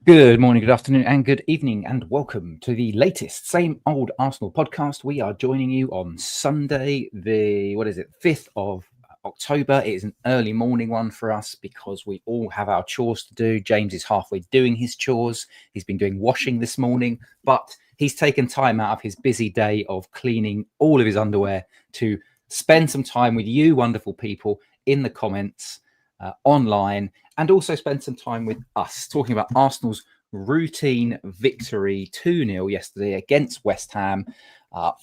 Good morning, good afternoon, and good evening, and welcome to the latest Same Old Arsenal podcast. We are joining you on Sunday, the 5th of October. It is an early morning one for us because we all have our chores to do. James is halfway doing his chores. He's been doing washing this morning, but he's taken time out of his busy day of cleaning all of his underwear to spend some time with you wonderful people in the comments, online, and also spend some time with us talking about Arsenal's routine victory 2-0 yesterday against West Ham.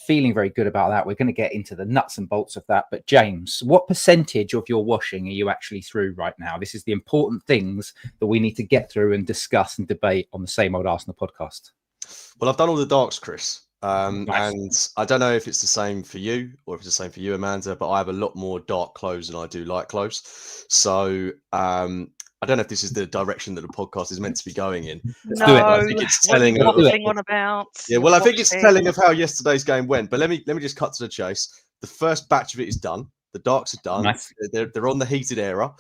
Feeling very good about that. We're going to get into the nuts and bolts of that. But James, what percentage of your washing are you actually through right now? This is the important things that we need to get through and discuss and debate on the Same Old Arsenal podcast. Well, I've done all the darks, Chris. Nice. And I don't know if it's the same for you or if it's the same for you, Amanda, but I have a lot more dark clothes than I do light clothes. So I don't know if this is the direction that the podcast is meant to be going in. Let's do it. I think it's telling of on about. Yeah, well, I think it's telling of how yesterday's game went. But let me just cut to the chase. The first batch of it is done. The darks are done. Nice. They're on the heated era.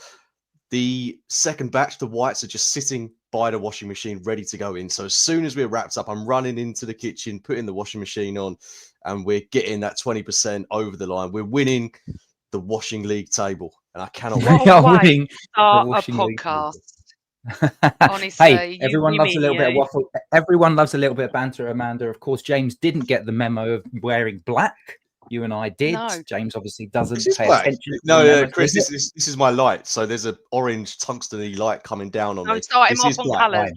The second batch, the whites, are just sitting by the washing machine, ready to go in. So as soon as we're wrapped up, I'm running into the kitchen, putting the washing machine on, and we're getting that 20% over the line. We're winning the washing league table, and I cannot wait. We are winning Start the a washing league podcast. Honestly, Honestly, everyone loves a little bit of waffle. Everyone loves a little bit of banter, Amanda. Of course, James didn't get the memo of wearing black. You and I did. No. James obviously doesn't pay Black. attention. No, Chris, this is my light. So there's an orange tungsten-y light coming down on me. Don't start him This off is on black. colours.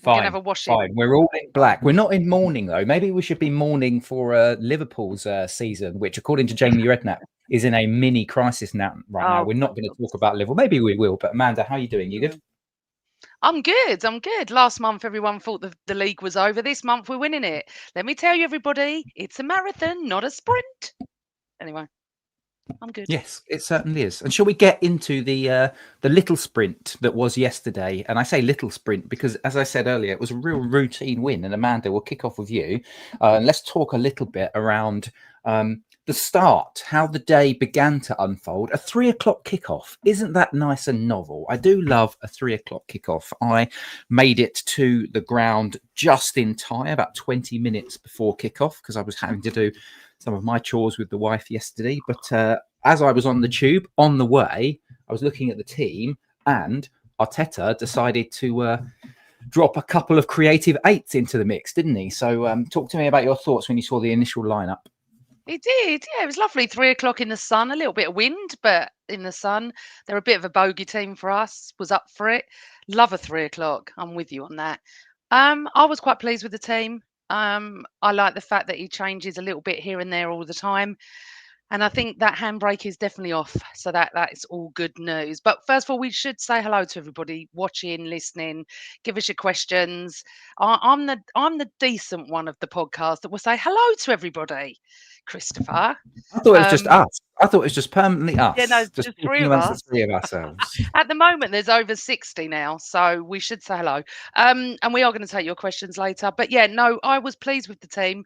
Fine. Have a washing. Fine. We're all in black. We're not in mourning though. Maybe we should be mourning for Liverpool's season, which, according to Jamie Redknapp, is in a mini crisis now. Now, we're not going to talk about Liverpool. Maybe we will. But Amanda, how are you doing? You good? I'm good. Last month, everyone thought the league was over. This month, we're winning it. Let me tell you, everybody, it's a marathon, not a sprint. Anyway, I'm good. Yes, it certainly is. And shall we get into the little sprint that was yesterday? And I say little sprint because, as I said earlier, it was a real routine win. And Amanda, we'll kick off with you. And let's talk a little bit around the start, how the day began to unfold. A 3 o'clock kickoff. Isn't that nice and novel? I do love a 3 o'clock kickoff. I made it to the ground just in time, about 20 minutes before kickoff, because I was having to do some of my chores with the wife yesterday. But as I was on the tube on the way, I was looking at the team, and Arteta decided to drop a couple of creative eights into the mix, didn't he? So talk to me about your thoughts when you saw the initial lineup. It did. Yeah, it was lovely. 3 o'clock in the sun, a little bit of wind, but in the sun. They're a bit of a bogey team for us. Was up for it. Love a 3 o'clock. I'm with you on that. I was quite pleased with the team. I like the fact that he changes a little bit here and there all the time. And I think that handbrake is definitely off. So that is all good news. But first of all, we should say hello to everybody watching, listening. Give us your questions. I'm the decent one of the podcast that will say hello to everybody. Christopher. I thought it was just us. I thought it was just permanently us. Yeah, no, just three of us. The three of ourselves. At the moment, there's over 60 now, so we should say hello. And we are going to take your questions later. But yeah, no, I was pleased with the team.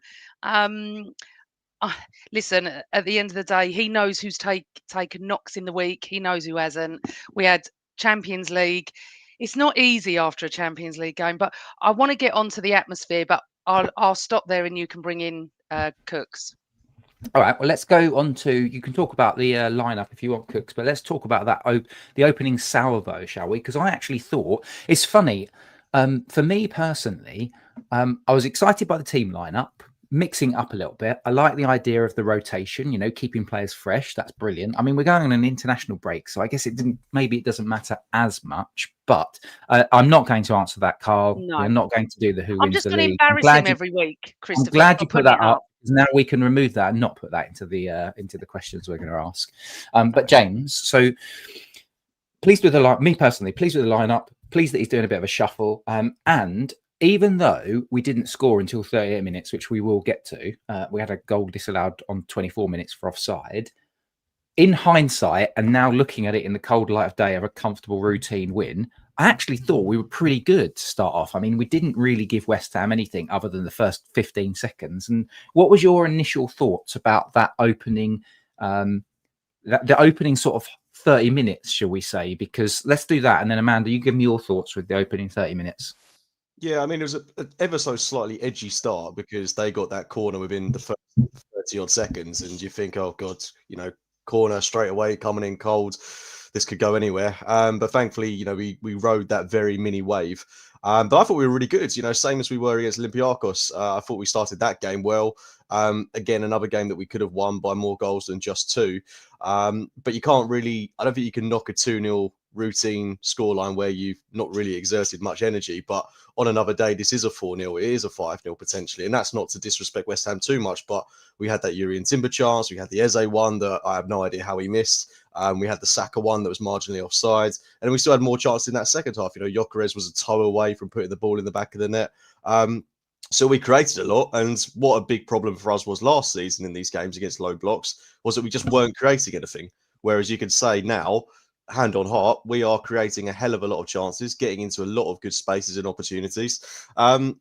Listen, at the end of the day, he knows who's taken knocks in the week. He knows who hasn't. We had Champions League. It's not easy after a Champions League game, but I want to get onto the atmosphere. But I'll stop there, and you can bring in Cooks. All right, well, let's go on to, you can talk about the lineup if you want, Cooks, but let's talk about that, the opening salvo, shall we? Because I actually thought, it's funny, for me personally, I was excited by the team lineup, mixing up a little bit. I like the idea of the rotation, you know, keeping players fresh. That's brilliant. I mean, we're going on an international break, so I guess maybe it doesn't matter as much, but I'm not going to answer that, Carl. No. We're not going to do the who I'm wins just the going to league. embarrass him every week, Christopher. I'm glad you put that up. Now we can remove that and not put that into the questions we're going to ask. But James, so pleased with the line. Me personally, pleased with the lineup. Pleased that he's doing a bit of a shuffle. And even though we didn't score until 38 minutes, which we will get to, we had a goal disallowed on 24 minutes for offside. In hindsight, and now looking at it in the cold light of day of a comfortable routine win, I actually thought we were pretty good to start off. I mean, we didn't really give West Ham anything other than the first 15 seconds. And what was your initial thoughts about that opening, the opening sort of 30 minutes, shall we say? Because let's do that. And then, Amanda, you give me your thoughts with the opening 30 minutes. Yeah, I mean, it was a ever so slightly edgy start because they got that corner within the first 30 odd seconds, and you think, oh God, corner straight away coming in cold. This could go anywhere. But thankfully, we rode that very mini wave. But I thought we were really good, same as we were against Olympiacos. I thought we started that game well. Again, another game that we could have won by more goals than just two. But you can't really, I don't think you can knock a 2-0 routine scoreline where you've not really exerted much energy. But on another day, this is a 4-0, it is a 5-0 potentially. And that's not to disrespect West Ham too much, but we had that Urian Timber chance. We had the Eze one that I have no idea how he missed. We had the Saka one that was marginally offside. And we still had more chances in that second half. Gyökeres was a toe away from putting the ball in the back of the net. So we created a lot. And what a big problem for us was last season in these games against low blocks was that we just weren't creating anything. Whereas you can say now, hand on heart, we are creating a hell of a lot of chances, getting into a lot of good spaces and opportunities. And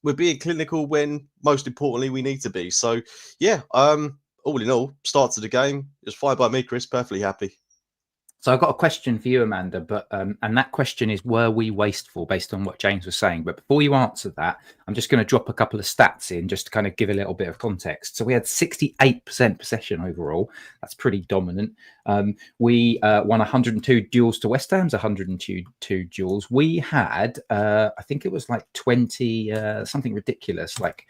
we're being clinical when, most importantly, we need to be. So, yeah, all in all, start to the game, it was fine by me, Chris, perfectly happy. So I've got a question for you, Amanda, but and that question is, were we wasteful based on what James was saying? But before you answer that, I'm just going to drop a couple of stats in just to kind of give a little bit of context. So we had 68% possession overall. That's pretty dominant. We won 102 duels to West Ham's 102 duels. We had, I think it was like 20, something ridiculous, like,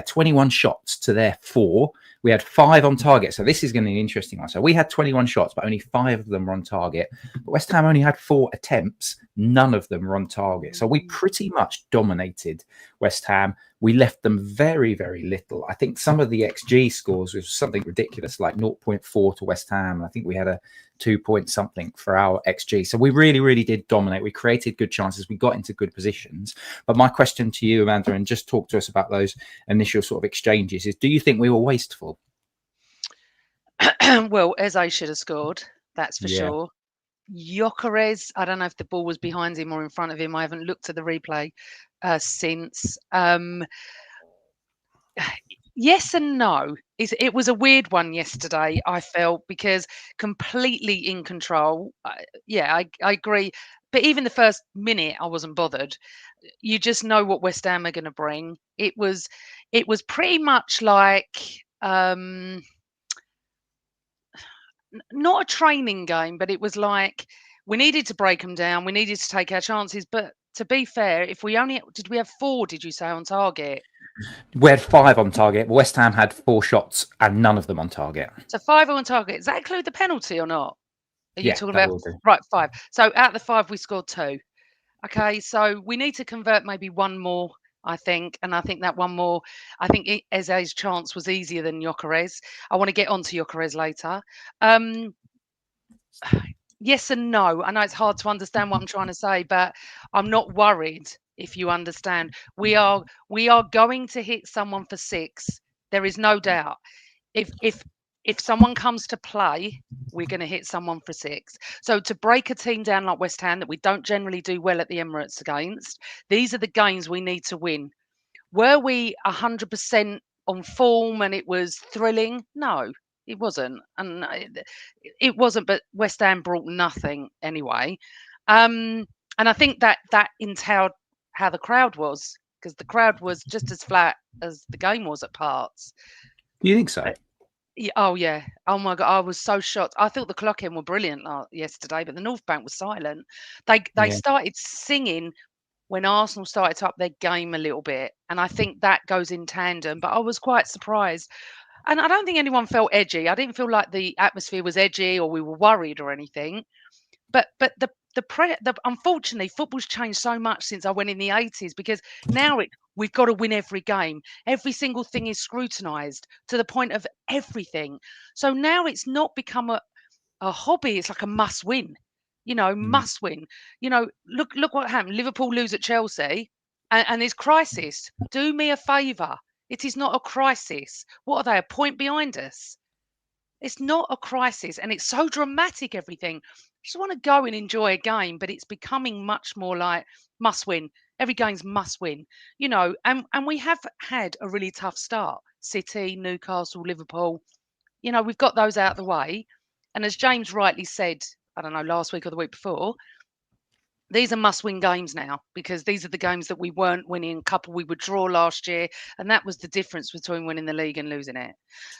21 shots to their 4. We had 5 on target. So this is going to be an interesting one. So we had 21 shots, but only 5 of them were on target. But West Ham only had 4 attempts. None of them were on target. So we pretty much dominated West Ham. We left them very, very little. I think some of the XG scores was something ridiculous, like 0.4 to West Ham. I think we had a 2 point something for our XG. So we really, really did dominate. We created good chances. We got into good positions. But my question to you, Amanda, and just talk to us about those initial sort of exchanges, is do you think we were wasteful? Well, Eze should have scored. That's for sure. Gyökeres, I don't know if the ball was behind him or in front of him. I haven't looked at the replay since. Yes and no. It was a weird one yesterday, I felt, because completely in control. I agree. But even the first minute, I wasn't bothered. You just know what West Ham are going to bring. It was pretty much like not a training game, but it was like we needed to break them down. We needed to take our chances. But to be fair, if we only did we have 4, did you say, on target? We had 5 on target. West Ham had 4 shots and none of them on target. So 5 on target. Does that include the penalty or not? Are you talking about right 5? So out of the 5, we scored 2. Okay, so we need to convert maybe one more, I think, and I think that one more. I think Eze's chance was easier than Gyökeres. I want to get onto Gyökeres later. Yes and no. I know it's hard to understand what I'm trying to say, but I'm not worried. If you understand, we are going to hit someone for 6. There is no doubt. If someone comes to play, we're going to hit someone for 6. So to break a team down like West Ham that we don't generally do well at the Emirates against, these are the games we need to win. Were we 100% on form and it was thrilling? No, it wasn't. And it wasn't, but West Ham brought nothing anyway. And I think that entailed how the crowd was, because the crowd was just as flat as the game was at parts. Do you think so? Yeah, oh yeah. Oh my God, I was so shocked. I thought the Clockend were brilliant yesterday, but the North Bank was silent. They started singing when Arsenal started to up their game a little bit, and I think that goes in tandem. But I was quite surprised, and I don't think anyone felt edgy. I didn't feel like the atmosphere was edgy or we were worried or anything. But unfortunately, football's changed so much since I went in the 80s, because now we've got to win every game. Every single thing is scrutinised to the point of everything. So now it's not become a hobby. It's like a must win. Must win. Look what happened. Liverpool lose at Chelsea, and there's crisis. Do me a favour. It is not a crisis. What are they? A point behind us? It's not a crisis, and it's so dramatic, everything. I just want to go and enjoy a game, but it's becoming much more like must win. Every game's must win, and we have had a really tough start. City, Newcastle, Liverpool, we've got those out of the way. And as James rightly said, I don't know, last week or the week before, these are must-win games now, because these are the games that we weren't winning. A couple we would draw last year, and that was the difference between winning the league and losing it.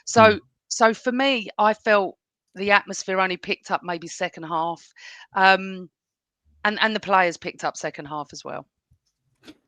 So, so for me, I felt the atmosphere only picked up maybe second half, and the players picked up second half as well.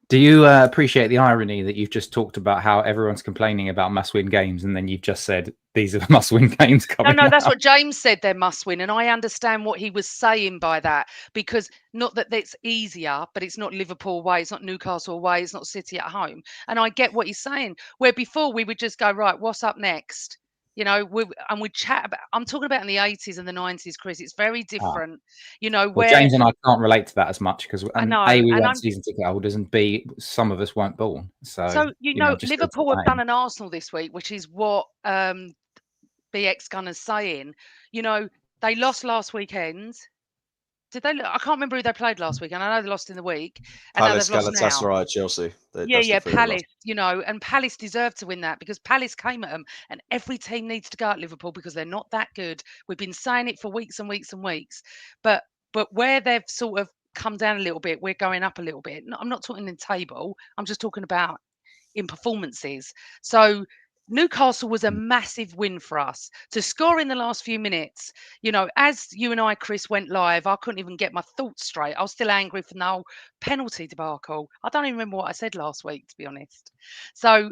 Do you appreciate the irony that you've just talked about how everyone's complaining about must-win games, and then you've just said these are the must-win games coming? No, that's what James said. They're must-win, and I understand what he was saying by that, because not that it's easier, but it's not Liverpool away, it's not Newcastle away, it's not City at home, and I get what he's saying. Where before we would just go, right, what's up next? You know, we'd chat about. I'm talking about in the 80s and the 90s, Chris. It's very different. You know, Well, where James and I can't relate to that as much because I know, A, we and weren't season ticket holders, and B, some of us weren't born. So you know, just Liverpool have done an Arsenal this week, which is what BX Gunner's saying. You know, they lost last weekend. Did they? I can't remember who they played last week, and I know they lost in the week. And Palace, now they've lost now. Galatasaray, Chelsea. Yeah, Palace. You know, and Palace deserved to win that, because Palace came at them, and every team needs to go at Liverpool because they're not that good. We've been saying it for weeks and weeks and weeks, but where they've sort of come down a little bit, we're going up a little bit. I'm not talking in table. I'm just talking about in performances. So Newcastle was a massive win for us to score in the last few minutes. You know, as you and I, Chris, went live, I couldn't even get my thoughts straight. I was still angry from the whole penalty debacle. I don't even remember what I said last week, to be honest. So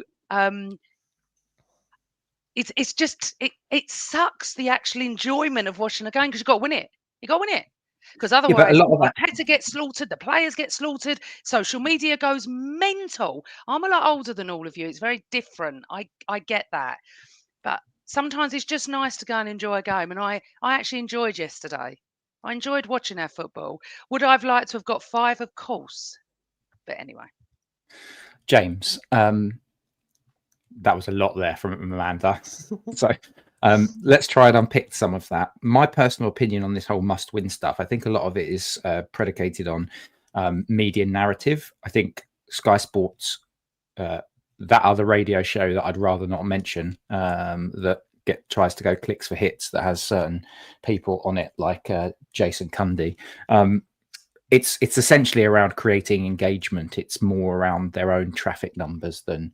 it's just it sucks the actual enjoyment of watching a game, because you've got to win it. You got to win it. Because otherwise, Arteta gets slaughtered, the players get slaughtered, social media goes mental. I'm a lot older than all of you. It's very different. I get that. But sometimes it's just nice to go and enjoy a game. And I actually enjoyed yesterday. I enjoyed watching our football. Would I have liked to have got 5? Of course. But anyway. James, that was a lot there from Amanda. So let's try and unpick some of that. My personal opinion on this whole must-win stuff, I think a lot of it is predicated on media narrative. I think Sky Sports, that other radio show that I'd rather not mention, that tries to go clicks for hits, that has certain people on it like Jason Cundy. It's essentially around creating engagement. It's more around their own traffic numbers than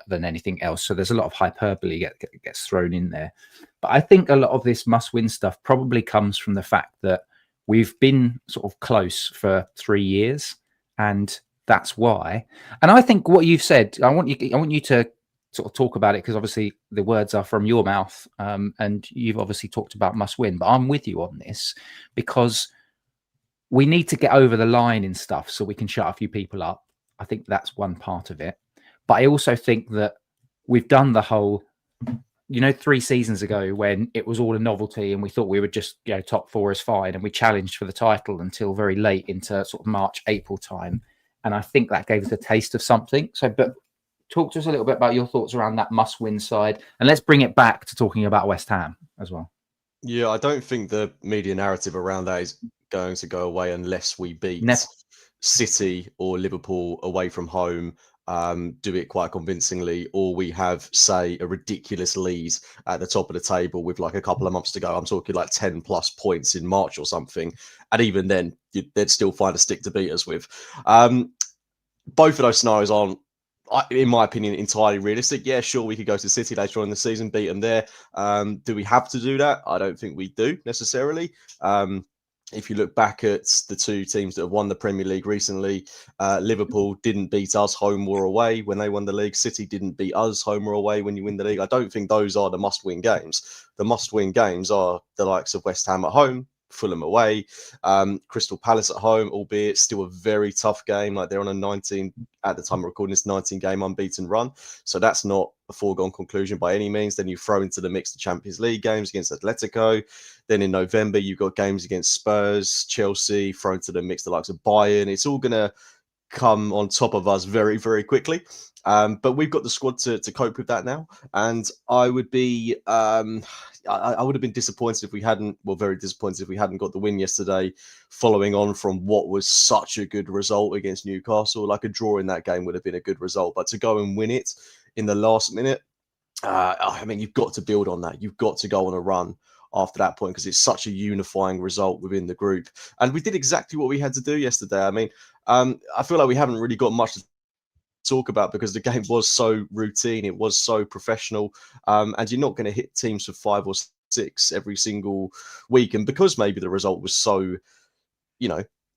anything else. So there's a lot of hyperbole gets thrown in there. But I think a lot of this must-win stuff probably comes from the fact that we've been sort of close for 3 years, and that's why. And I think what you've said, I want you to sort of talk about it, because obviously the words are from your mouth, and you've obviously talked about must-win. But I'm with you on this, because we need to get over the line in stuff so we can shut a few people up. I think that's one part of it. But I also think that we've done the whole, 3 seasons ago when it was all a novelty and we thought we would just, top 4 is fine, and we challenged for the title until very late into sort of March, April time. And I think that gave us a taste of something. So, but talk to us a little bit about your thoughts around that must-win side, and let's bring it back to talking about West Ham as well. Yeah, I don't think the media narrative around that is going to go away unless we beat City or Liverpool away from home. Do it quite convincingly, or we have, say, a ridiculous lead at the top of the table with like a couple of months to go. I'm talking like 10 plus points in March or something. And even then, they'd still find a stick to beat us with. Both of those scenarios aren't, in my opinion, entirely realistic. Yeah, sure, we could go to City later on in the season, beat them there. Do we have to do that? I don't think we do necessarily. If you look back at the 2 teams that have won the Premier League recently, Liverpool didn't beat us home or away when they won the league. City didn't beat us home or away when you win the league. I don't think those are the must-win games. The must-win games are the likes of West Ham at home, Fulham away, Crystal Palace at home, albeit still a very tough game. Like, they're on a 19, at the time of recording this, 19-game unbeaten run. So that's not a foregone conclusion by any means. Then you throw into the mix the Champions League games against Atletico. Then in November, you've got games against Spurs, Chelsea, thrown to the mix the likes of Bayern. It's all going to come on top of us very, very quickly. But we've got the squad to cope with that now. And I would be, I would have been disappointed if we hadn't, very disappointed if we hadn't got the win yesterday, following on from what was such a good result against Newcastle. Like, a draw in that game would have been a good result. But to go and win it in the last minute, I mean, you've got to build on that. You've got to go on a run after that point, because it's such a unifying result within the group. And we did exactly what we had to do yesterday. I mean, I feel like we haven't really got much to talk about because the game was so routine, it was so professional, and you're not going to hit teams for 5 or 6 every single week. And because maybe the result was so,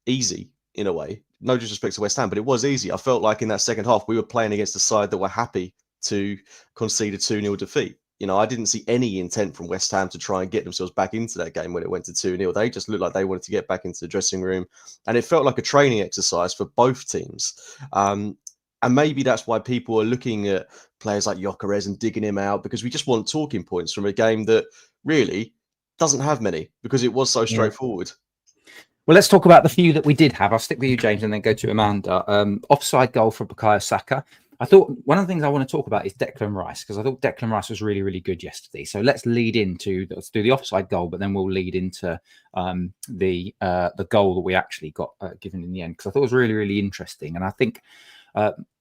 easy in a way, no disrespect to West Ham, but it was easy. I felt like in that second half we were playing against a side that were happy to concede a 2-0 defeat. I didn't see any intent from West Ham to try and get themselves back into that game when it went to 2-0. They just looked like they wanted to get back into the dressing room, and it felt like a training exercise for both teams. And maybe that's why people are looking at players like Gyökeres and digging him out, because we just want talking points from a game that really doesn't have many, because it was so straightforward. Well, let's talk about the few that we did have. I'll stick with you, James, and then go to Amanda. Offside goal for Bukayo Saka. I thought one of the things I want to talk about is Declan Rice, because I thought Declan Rice was really, really good yesterday. So let's do the offside goal, but then we'll lead into the goal that we actually got given in the end, because I thought it was really, really interesting. And I think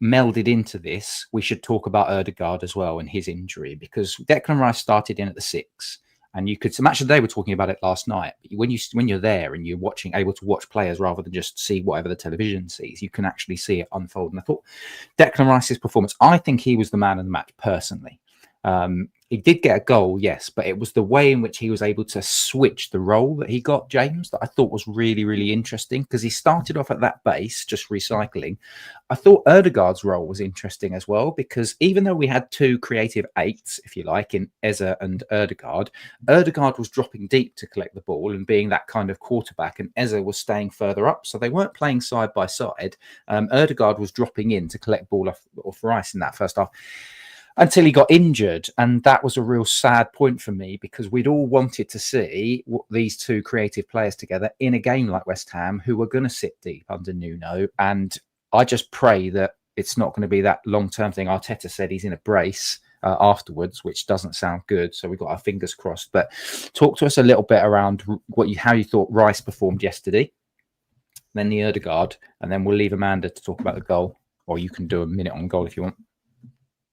melded into this, we should talk about Ødegaard as well and his injury, because Declan Rice started in at the 6. And you could, Match of the Day were talking about it last night. When you're there and you're able to watch players rather than just see whatever the television sees, you can actually see it unfold. And I thought Declan Rice's performance, I think he was the man of the match personally. He did get a goal, yes, but it was the way in which he was able to switch the role that he got, James, that I thought was really, really interesting, because he started off at that base, just recycling. I thought Ødegaard's role was interesting as well, because even though we had 2 creative 8s, if you like, in Eze and Ødegaard was dropping deep to collect the ball and being that kind of quarterback, and Eze was staying further up. So they weren't playing side by side. Ødegaard was dropping in to collect ball off Rice in that first half, until he got injured. And that was a real sad point for me, because we'd all wanted to see these 2 creative players together in a game like West Ham, who were going to sit deep under Nuno. And I just pray that it's not going to be that long-term thing. Arteta said he's in a brace afterwards, which doesn't sound good. So we've got our fingers crossed. But talk to us a little bit around how you thought Rice performed yesterday, then the Ødegaard, and then we'll leave Amanda to talk about the goal, or you can do a minute on goal if you want.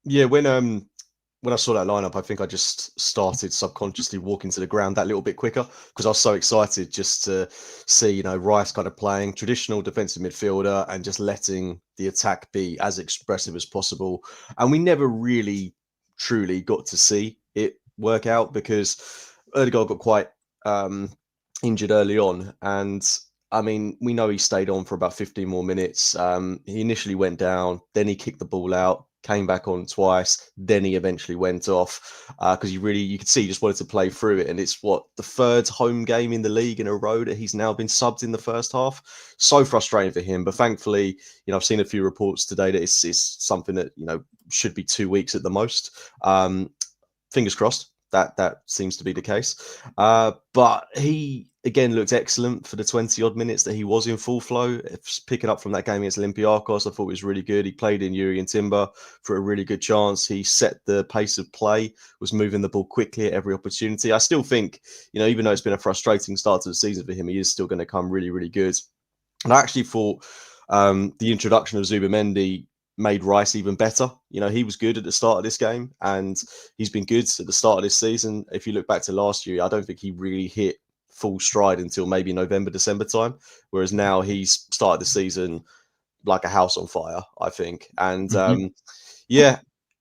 Yeah, when I saw that lineup, I think I just started subconsciously walking to the ground that little bit quicker, because I was so excited just to see, Rice kind of playing traditional defensive midfielder and just letting the attack be as expressive as possible. And we never really truly got to see it work out, because Ødegaard got quite injured early on. And I mean, we know he stayed on for about 15 more minutes. He initially went down, then he kicked the ball out, came back on twice, then he eventually went off, because you could see he just wanted to play through it. And it's the 3rd home game in the league in a row that he's now been subbed in the first half. So frustrating for him. But thankfully, I've seen a few reports today that it's something that, should be 2 weeks at the most. Fingers crossed that seems to be the case. But he, again, looked excellent for the 20-odd minutes that he was in full flow. Picking up from that game against Olympiacos, I thought it was really good. He played in Jurriën Timber for a really good chance. He set the pace of play, was moving the ball quickly at every opportunity. I still think, even though it's been a frustrating start to the season for him, he is still going to come really, really good. And I actually thought the introduction of Zubimendi made Rice even better. He was good at the start of this game, and he's been good at the start of this season. If you look back to last year, I don't think he really hit full stride until maybe November, December time, whereas now he's started the season like a house on fire, I think. And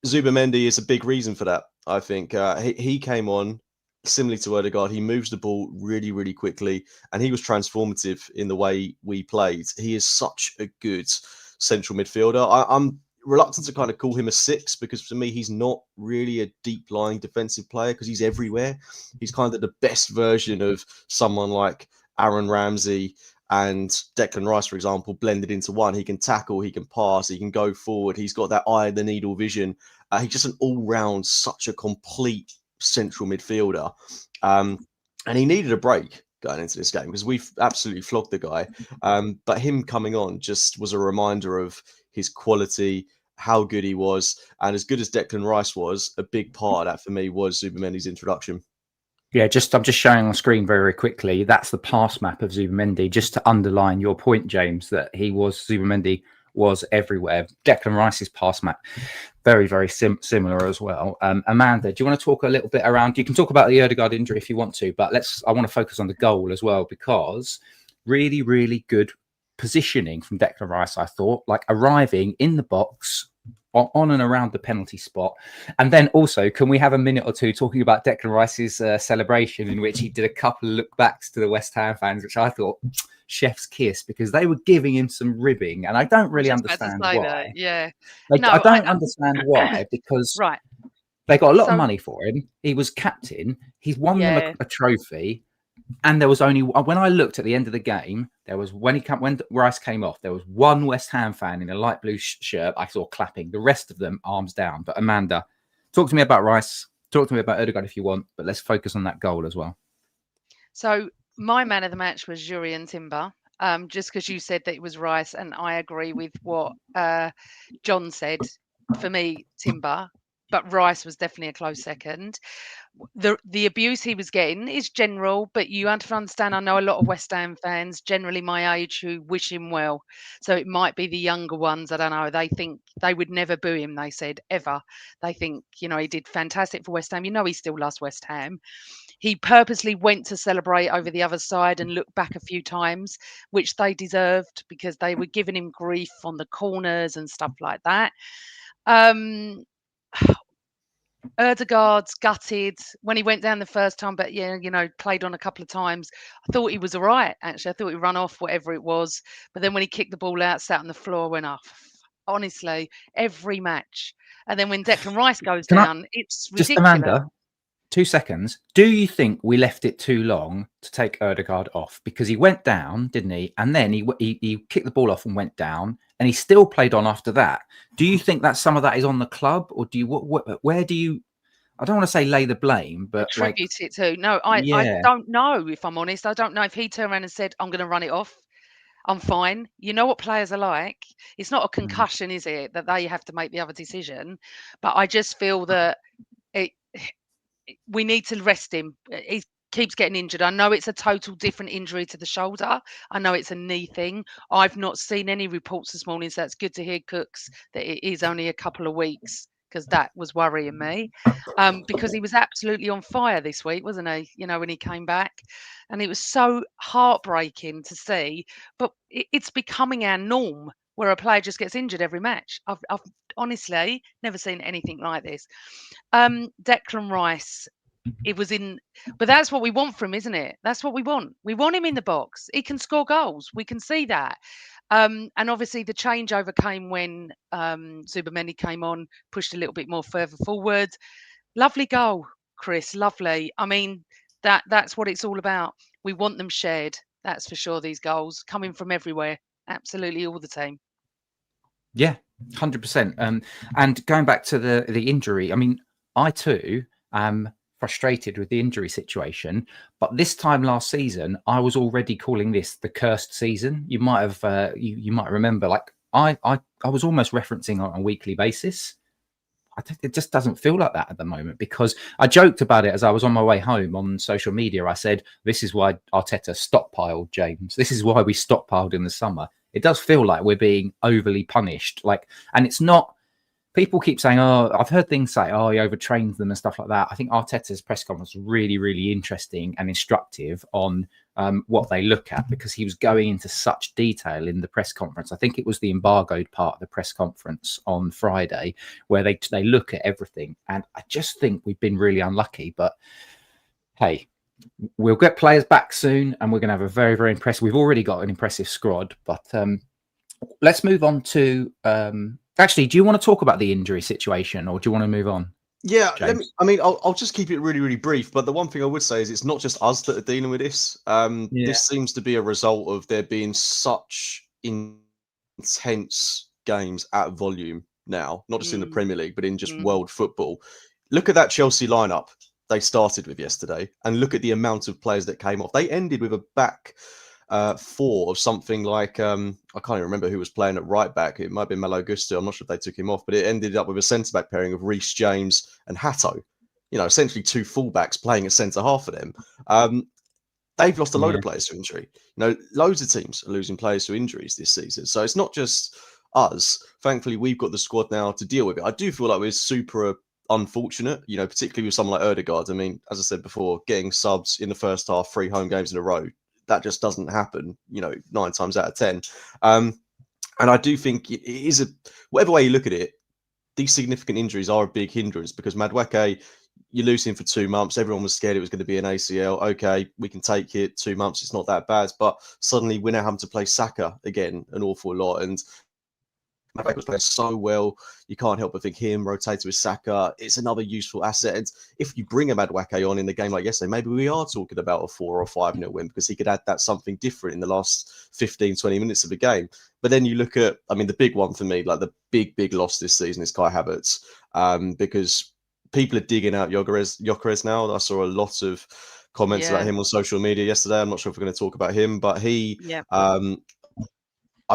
Zubimendi is a big reason for that. I think he came on similarly to Ødegaard. He moves the ball really, really quickly, and he was transformative in the way we played. He is such a good central midfielder. I'm reluctant to kind of call him a 6, because for me, he's not really a deep lying defensive player, because he's everywhere. He's kind of the best version of someone like Aaron Ramsey and Declan Rice, for example, blended into one. He can tackle, he can pass, he can go forward. He's got that eye of the needle vision. He's just an all-round, such a complete central midfielder. And he needed a break going into this game, because we've absolutely flogged the guy. But him coming on just was a reminder of his quality, how good he was. And as good as Declan Rice was, a big part of that for me was Zubimendi's introduction. Yeah, I'm just showing on screen very, very quickly. That's the pass map of Zubimendi, just to underline your point, James, that Zubimendi was everywhere. Declan Rice's pass match, very, very similar as well. Amanda, do you want to talk a little bit around? You can talk about the Ødegaard injury if you want to, but I want to focus on the goal as well, because really, really good positioning from Declan Rice, I thought, like arriving in the box on and around the penalty spot. And then also, can we have a minute or two talking about Declan Rice's celebration, in which he did a couple of look backs to the West Ham fans, which I thought chef's kiss, because they were giving him some ribbing, and I don't really understand why. That. Yeah, I don't understand why, because right, they got a lot of money for him. He was captain. He's won them a trophy. And there was only, when I looked at the end of the game, there was when Rice came off, there was one West Ham fan in a light blue shirt I saw clapping. The rest of them arms down. But Amanda, talk to me about Rice. Talk to me about Ødegaard if you want, but let's focus on that goal as well. So my man of the match was Jurrien Timber. Just because you said that it was Rice, and I agree with what John said. For me, Timber, but Rice was definitely a close second. The abuse he was getting is general, but you have to understand, I know a lot of West Ham fans, generally my age, who wish him well. So it might be the younger ones, I don't know, they think they would never boo him, they said, ever. They think, he did fantastic for West Ham. He still loves West Ham. He purposely went to celebrate over the other side and looked back a few times, which they deserved, because they were giving him grief on the corners and stuff like that. Ødegaard's gutted when he went down the first time, but played on a couple of times. I thought he was all right, actually. I thought he run off whatever it was, but then when he kicked the ball out, sat on the floor, went off. Honestly, every match. And then when Declan Rice goes down, it's ridiculous. Just Amanda, 2 seconds. Do you think we left it too long to take Ødegaard off? Because he went down, didn't he? And then he kicked the ball off and went down, and he still played on after that. Do you think that some of that is on the club, or do you? Where do you? I don't want to say lay the blame, but attribute it to. No, I don't know, if I'm honest. I don't know if he turned around and said, "I'm going to run it off. I'm fine." You know what players are like. It's not a concussion, is it, that they have to make the other decision? But I just feel that we need to rest him. He keeps getting injured. I know it's a total different injury to the shoulder. I know it's a knee thing. I've not seen any reports this morning, so it's good to hear, Cooks, that it is only a couple of weeks, because that was worrying me. Because he was absolutely on fire this week, wasn't he? When he came back, and it was so heartbreaking to see. But it's becoming our norm, where a player just gets injured every match. I've honestly never seen anything like this. Declan Rice, but that's what we want from him, isn't it? That's what we want. We want him in the box. He can score goals. We can see that. And obviously the changeover came when Zubimendi came on, pushed a little bit more further forward. Lovely goal, Chris. Lovely. I mean, that's what it's all about. We want them shared. That's for sure. These goals coming from everywhere. Absolutely all the team. Yeah, 100%. And going back to the injury, I mean, I too am frustrated with the injury situation, but this time last season I was already calling this the cursed season. You might have you might remember, like I was almost referencing on a weekly basis. I think it just doesn't feel like that at the moment, because I joked about it as I was on my way home on social media. I said, this is why Arteta stockpiled James. This is why we stockpiled in the summer. It does feel like we're being overly punished. And it's not, people keep saying, oh, I've heard things say, oh, he overtrains them and stuff like that. I think Arteta's press conference was really, really interesting and instructive on what they look at, because he was going into such detail in the press conference. I think it was the embargoed part of the press conference on Friday, where they look at everything. And I just think we've been really unlucky. But hey, we'll get players back soon, and we're going to have a very, very impressive. We've already got an impressive squad, but let's move on to. Actually, do you want to talk about the injury situation, or do you want to move on? Yeah, I'll just keep it really, really brief. But the one thing I would say is it's not just us that are dealing with this. This seems to be a result of there being such intense games at volume now, not just in the Premier League, but in just world football. Look at that Chelsea lineup they started with yesterday, and look at the amount of players that came off. They ended with a back four of something like I can't even remember who was playing at right back. It might have been Malo Gusto. I'm not sure if they took him off, but it ended up with a centre back pairing of Reece James and Hatto. Essentially two fullbacks playing at centre half for them. They've lost a load of players to injury. Loads of teams are losing players to injuries this season. So it's not just us, thankfully, we've got the squad now to deal with it. I do feel like we're super unfortunate, particularly with someone like Ødegaard. I mean, as I said before, getting subs in the first half, 3 home games in a row, that just doesn't happen, 9 times out of 10. And I do think it is whatever way you look at it, these significant injuries are a big hindrance, because Madueke, you lose him for 2 months. Everyone was scared it was going to be an ACL. Okay, we can take it. 2 months, it's not that bad. But suddenly we're now having to play Saka again an awful lot. And Madueke was playing so well. You can't help but think him rotated with Saka. It's another useful asset. And if you bring a Madueke on in the game like yesterday, maybe we are talking about a 4 or 5-0 win, because he could add that something different in the last 15, 20 minutes of the game. But then you look at, I mean, the big one for me, like the big loss this season is Kai Havertz, because people are digging out Gyökeres now. I saw a lot of comments about him on social media yesterday. I'm not sure if we're going to talk about him, but I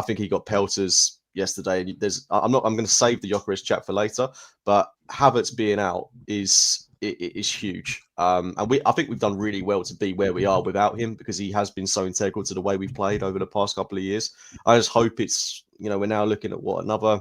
think he got pelters yesterday. I'm going to save the Gyökeres chat for later, but Havertz being out is huge. And I think we've done really well to be where we are without him, because he has been so integral to the way we've played over the past couple of years. I just hope it's, we're now looking at another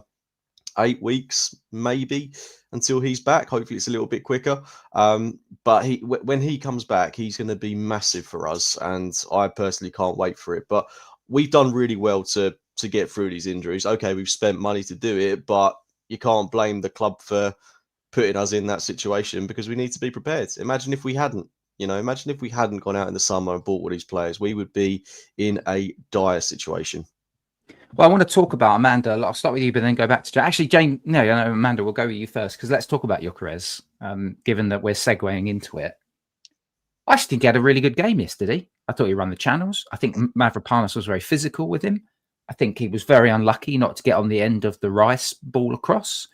8 weeks maybe until he's back. Hopefully it's a little bit quicker. But when he comes back, he's going to be massive for us, and I personally can't wait for it. But we've done really well to get through these injuries. Okay, we've spent money to do it, but you can't blame the club for putting us in that situation, because we need to be prepared. Imagine if we hadn't gone out in the summer and bought all these players, we would be in a dire situation. Well, I want to talk about Amanda. I'll start with you, but then go back to Jane. Actually, Jane, no, Amanda, we'll go with you first, because let's talk about Gyökeres, given that we're segueing into it. I actually think he had a really good game yesterday. I thought he ran the channels. I think Mavropanos was very physical with him. I think he was very unlucky not to get on the end of the Rice ball across.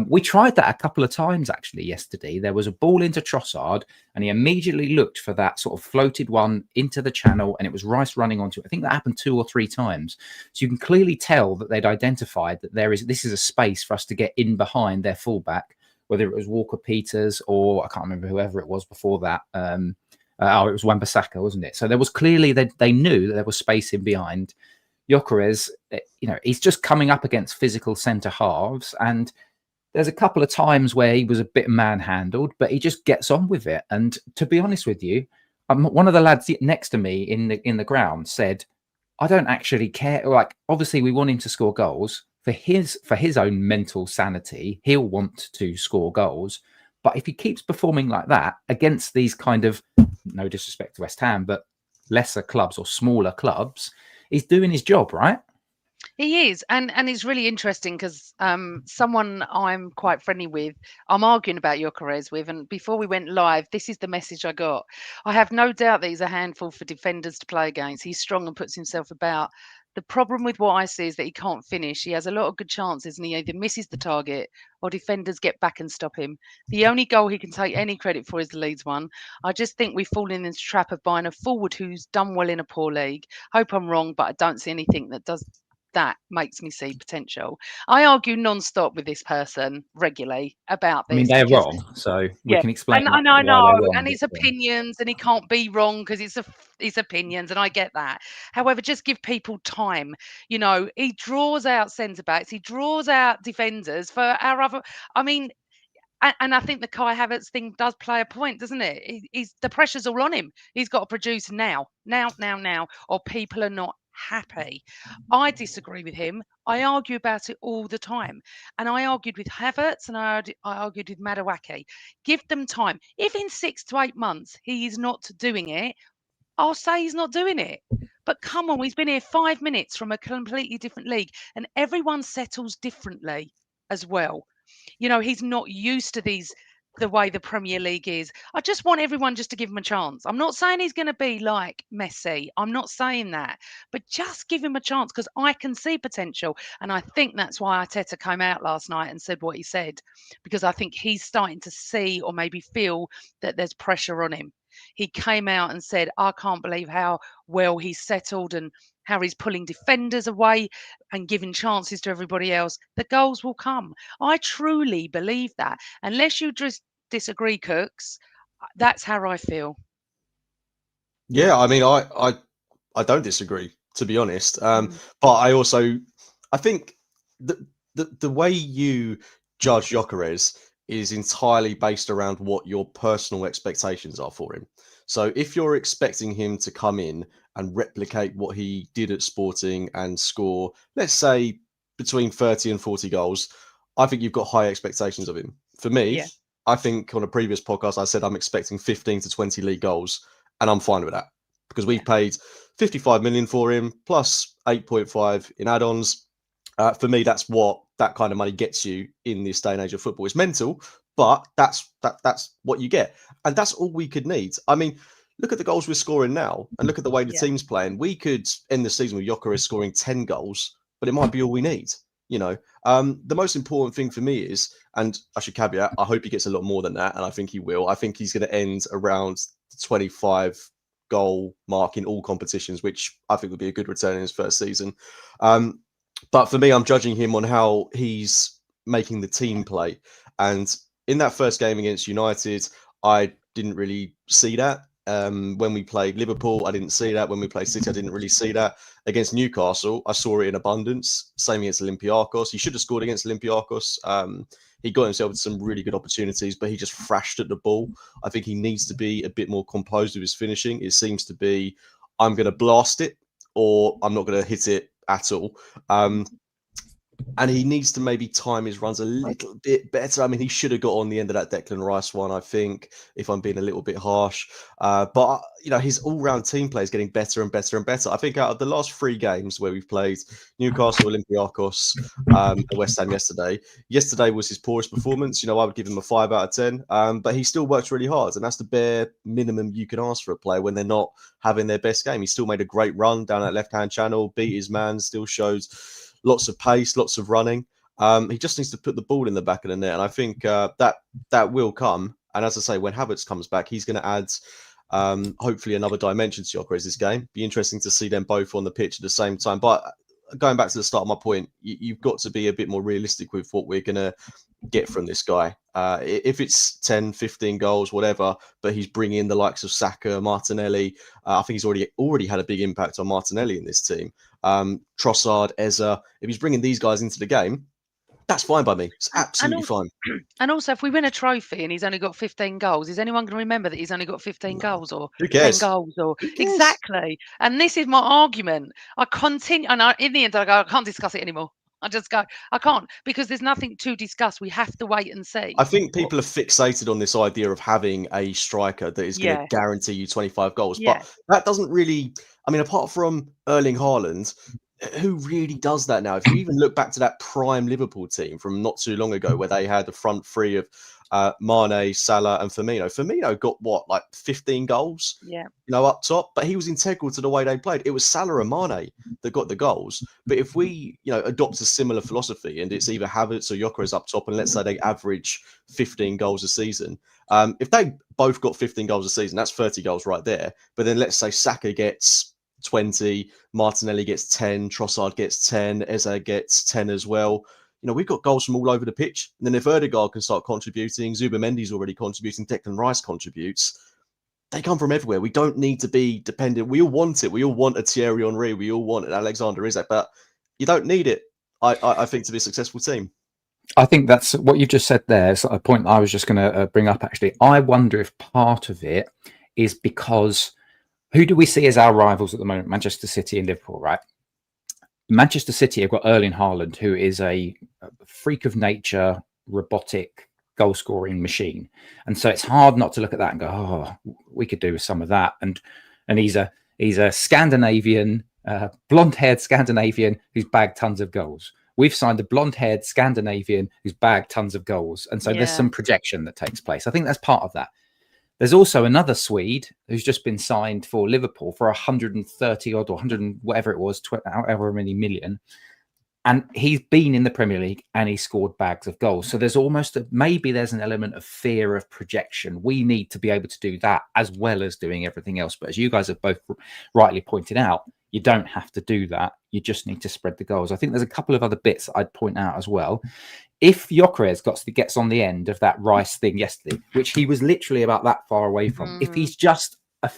We tried that a couple of times, actually, yesterday. There was a ball into Trossard, and he immediately looked for that sort of floated one into the channel, and it was Rice running onto it. I think that happened 2 or 3 times. So you can clearly tell that they'd identified that this is a space for us to get in behind their fullback, whether it was Walker-Peters or I can't remember whoever it was before that. It was Wan-Bissaka, wasn't it? So there was clearly that they knew that there was space in behind. Gyökeres, he's just coming up against physical centre halves, and there's a couple of times where he was a bit manhandled, but he just gets on with it. And to be honest with you, one of the lads next to me in the ground said, "I don't actually care. Like, obviously, we want him to score goals for his own mental sanity. He'll want to score goals, but if he keeps performing like that against these kind of, no disrespect to West Ham, but lesser clubs or smaller clubs, he's doing his job, right?" He is, and it's really interesting because someone I'm quite friendly with, I'm arguing about Gyökeres with, and before we went live, this is the message I got. I have no doubt that he's a handful for defenders to play against. He's strong and puts himself about. The problem with what I see is that he can't finish. He has a lot of good chances, and he either misses the target or defenders get back and stop him. The only goal he can take any credit for is the Leeds one. I just think we've fallen into the trap of buying a forward who's done well in a poor league. Hope I'm wrong, but I don't see anything that makes me see potential. I argue non-stop with this person regularly about this. I mean, they're wrong, so we can explain. And I know, why they're wrong, and it's opinions, and he can't be wrong because it's opinions, and I get that. However, just give people time. He draws out centre backs, he draws out defenders for our other. I mean, and I think the Kai Havertz thing does play a point, doesn't it? He's the pressure's all on him. He's got to produce now, or people are not happy. I disagree with him. I argue about it all the time. And I argued with Havertz and I argued with Madueke. Give them time. If in 6 to 8 months he is not doing it, I'll say he's not doing it. But come on, he's been here 5 minutes from a completely different league, and everyone settles differently as well. He's not used to the way the Premier League is. I just want everyone just to give him a chance. I'm not saying he's going to be like Messi. I'm not saying that. But just give him a chance, because I can see potential. And I think that's why Arteta came out last night and said what he said, because I think he's starting to see or maybe feel that there's pressure on him. He came out and said, I can't believe how well he's settled and how he's pulling defenders away and giving chances to everybody else. The goals will come. I truly believe that. Unless you just disagree, Cooks, that's how I feel. Yeah, I mean, I don't disagree, to be honest. But I think the way you judge Gyökeres is entirely based around what your personal expectations are for him. So if you're expecting him to come in and replicate what he did at Sporting and score, let's say, between 30 and 40 goals, I think you've got high expectations of him. For me, Yeah. I think on a previous podcast, I said I'm expecting 15 to 20 league goals, and I'm fine with that because we've paid 55 million for him plus 8.5 in add-ons. For me, that's what that kind of money gets you in this day and age of football. It's mental, but that's what you get, and that's all we could need. I mean, look at the goals we're scoring now, and look at the way the team's playing. We could end the season with Gyökeres scoring 10 goals, but it might be all we need. You know, the most important thing for me is, and I should caveat, I hope he gets a lot more than that, and I think he will. I think he's going to end around the 25 goal mark in all competitions, which I think would be a good return in his first season. But for me, I'm judging him on how he's making the team play. And in that first game against United, I didn't really see that. When we played Liverpool, I didn't see that. When we played City, I didn't really see that. Against Newcastle, I saw it in abundance. Same against Olympiacos. He should have scored against Olympiacos. He got himself some really good opportunities, but he just thrashed at the ball. I think he needs to be a bit more composed with his finishing. It seems to be, I'm going to blast it or I'm not going to hit it at all. And he needs to maybe time his runs a little bit better. I mean, he should have got on the end of that Declan Rice one, I think, if I'm being a little bit harsh. But, you know, his all-round team play is getting better and better and better. I think out of the last 3 games where we've played Newcastle, Olympiacos, and West Ham yesterday was his poorest performance. You know, I would give him a 5 out of 10. But he still works really hard. And that's the bare minimum you can ask for a player when they're not having their best game. He still made a great run down that left-hand channel, beat his man, still shows lots of pace, lots of running. He just needs to put the ball in the back of the net, and I think that will come. And as I say, when Havertz comes back, he's going to add hopefully another dimension to Gyökeres this game. Be interesting to see them both on the pitch at the same time. But going back to the start of my point, you've got to be a bit more realistic with what we're going to get from this guy. If it's 10, 15 goals, whatever, but he's bringing in the likes of Saka, Martinelli. I think he's already had a big impact on Martinelli in this team. Trossard, Eza. If he's bringing these guys into the game, that's fine by me. It's absolutely fine. And also, if we win a trophy and he's only got 15 goals, is anyone going to remember that he's only got 15 goals or Who cares? 10 goals? Or exactly. And this is my argument. I continue, and in the end, I go, I can't discuss it anymore. I just go, I can't, because there's nothing to discuss. We have to wait and see. I think people are fixated on this idea of having a striker that is going to guarantee you 25 goals. But that doesn't really, I mean, apart from Erling Haaland, who really does that now? If you even look back to that prime Liverpool team from not too long ago, where they had the front three of Mane, Salah, and Firmino. Firmino got what, like 15 goals? Yeah. You know, up top, but he was integral to the way they played. It was Salah and Mane that got the goals. But if we, you know, adopt a similar philosophy, and it's either Havertz or Gyökeres up top, and let's say they average 15 goals a season, if they both got 15 goals a season, that's 30 goals right there. But then let's say Saka gets 20, Martinelli gets 10, Trossard gets 10, Eze gets 10 as well. You know, we've got goals from all over the pitch. And then if Ødegaard can start contributing, Zubimendi's already contributing, Declan Rice contributes, they come from everywhere. We don't need to be dependent. We all want it. We all want a Thierry Henry. We all want an Alexander Isak, but you don't need it, I think, to be a successful team. I think that's what you just said there. It's a point I was just going to bring up, actually. I wonder if part of it is because who do we see as our rivals at the moment? Manchester City and Liverpool, right? Manchester City have got Erling Haaland, who is a freak of nature, robotic goal-scoring machine. And so it's hard not to look at that and go, oh, we could do with some of that. And he's a Scandinavian, blonde-haired Scandinavian who's bagged tons of goals. We've signed a blonde-haired Scandinavian who's bagged tons of goals. And so there's some projection that takes place. I think that's part of that. There's also another Swede who's just been signed for Liverpool for 130 odd or 100 whatever it was, however many million. And he's been in the Premier League and he scored bags of goals. So there's almost maybe there's an element of fear of projection. We need to be able to do that as well as doing everything else. But as you guys have both rightly pointed out, you don't have to do that. You just need to spread the goals. I think there's a couple of other bits I'd point out as well. If Gyökeres gets on the end of that Rice thing yesterday, which he was literally about that far away from, if he's just a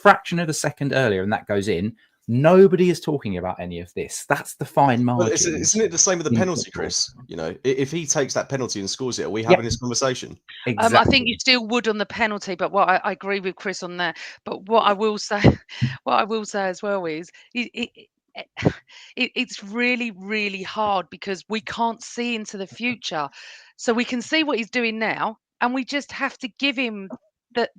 fraction of a second earlier and that goes in, Nobody is talking about any of this. That's the fine Well, margin. isn't it the same with the in penalty, football. Chris? You know, if he takes that penalty and scores it, are we Yep. having this conversation? Exactly. I think you still would on the penalty, but what I agree with Chris on that. But what I will say, what I will say as well is, it's really, really hard because we can't see into the future. So we can see what he's doing now, and we just have to give him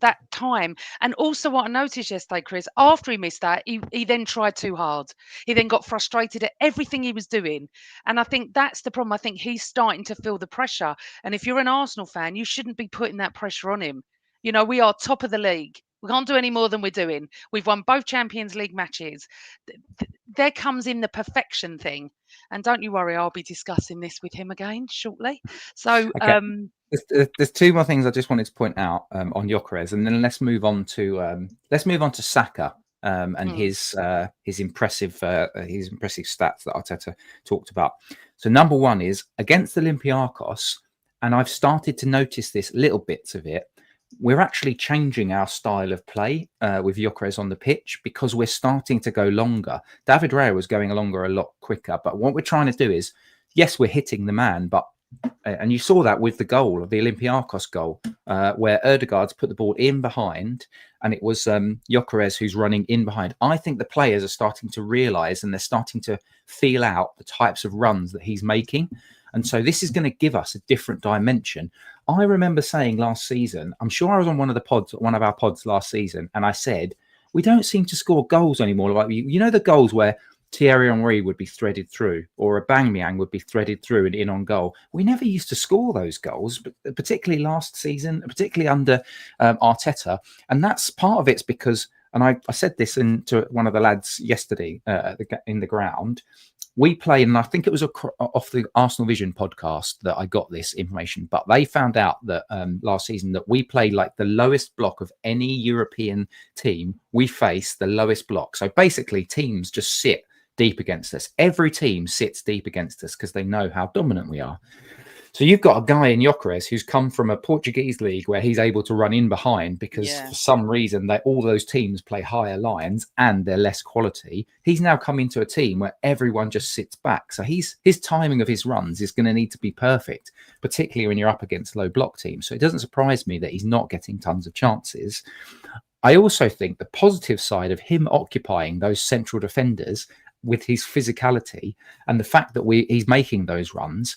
that time. And also, what I noticed yesterday, Chris, after he missed that, he then tried too hard. He then got frustrated at everything he was doing, and I think that's the problem. I think he's starting to feel the pressure. And if you're an Arsenal fan, you shouldn't be putting that pressure on him. You know, we are top of the league. We can't do any more than we're doing. We've won both Champions League matches. There comes in the perfection thing. And don't you worry, I'll be discussing this with him again shortly. So, Okay. There's two more things I just wanted to point out on Gyökeres, and then let's move on to Saka and his impressive stats that Arteta talked about. So number one is against Olympiacos, and I've started to notice this little bits of it. We're actually changing our style of play with Gyökeres on the pitch because we're starting to go longer. David Raya was going longer a lot quicker, but what we're trying to do is, yes, we're hitting the man, but and you saw that with the goal, the Olympiacos goal, where Ødegaard's put the ball in behind, and it was Gyökeres who's running in behind. I think the players are starting to realise and they're starting to feel out the types of runs that he's making. And so this is going to give us a different dimension. I remember saying last season, I'm sure I was on one of our pods last season, and I said, we don't seem to score goals anymore. Like, you know, the goals where Thierry Henry would be threaded through, or Aubameyang would be threaded through and in on goal. We never used to score those goals, but particularly last season, particularly under Arteta. And that's part of it's because, and I said this to one of the lads yesterday in the ground, we play, and I think it was off the Arsenal Vision podcast that I got this information, but they found out that last season that we play like the lowest block of any European team. We face the lowest block. So basically teams just sit deep against us. Every team sits deep against us because they know how dominant we are. So you've got a guy in Gyökeres who's come from a Portuguese league where he's able to run in behind because for some reason all those teams play higher lines and they're less quality. He's now come into a team where everyone just sits back. So his timing of his runs is going to need to be perfect, particularly when you're up against low block teams. So it doesn't surprise me that he's not getting tons of chances. I also think the positive side of him occupying those central defenders with his physicality and the fact that he's making those runs,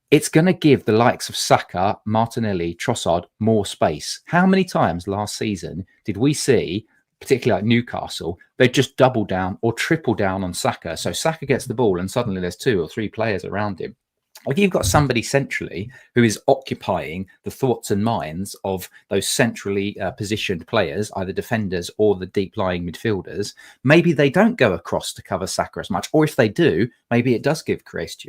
it's going to give the likes of Saka, Martinelli, Trossard more space. How many times last season did we see, particularly like Newcastle, they just double down or triple down on Saka? So Saka gets the ball and suddenly there's 2 or 3 players around him. If you've got somebody centrally who is occupying the thoughts and minds of those centrally positioned players, either defenders or the deep-lying midfielders, maybe they don't go across to cover Saka as much. Or if they do, maybe it does give create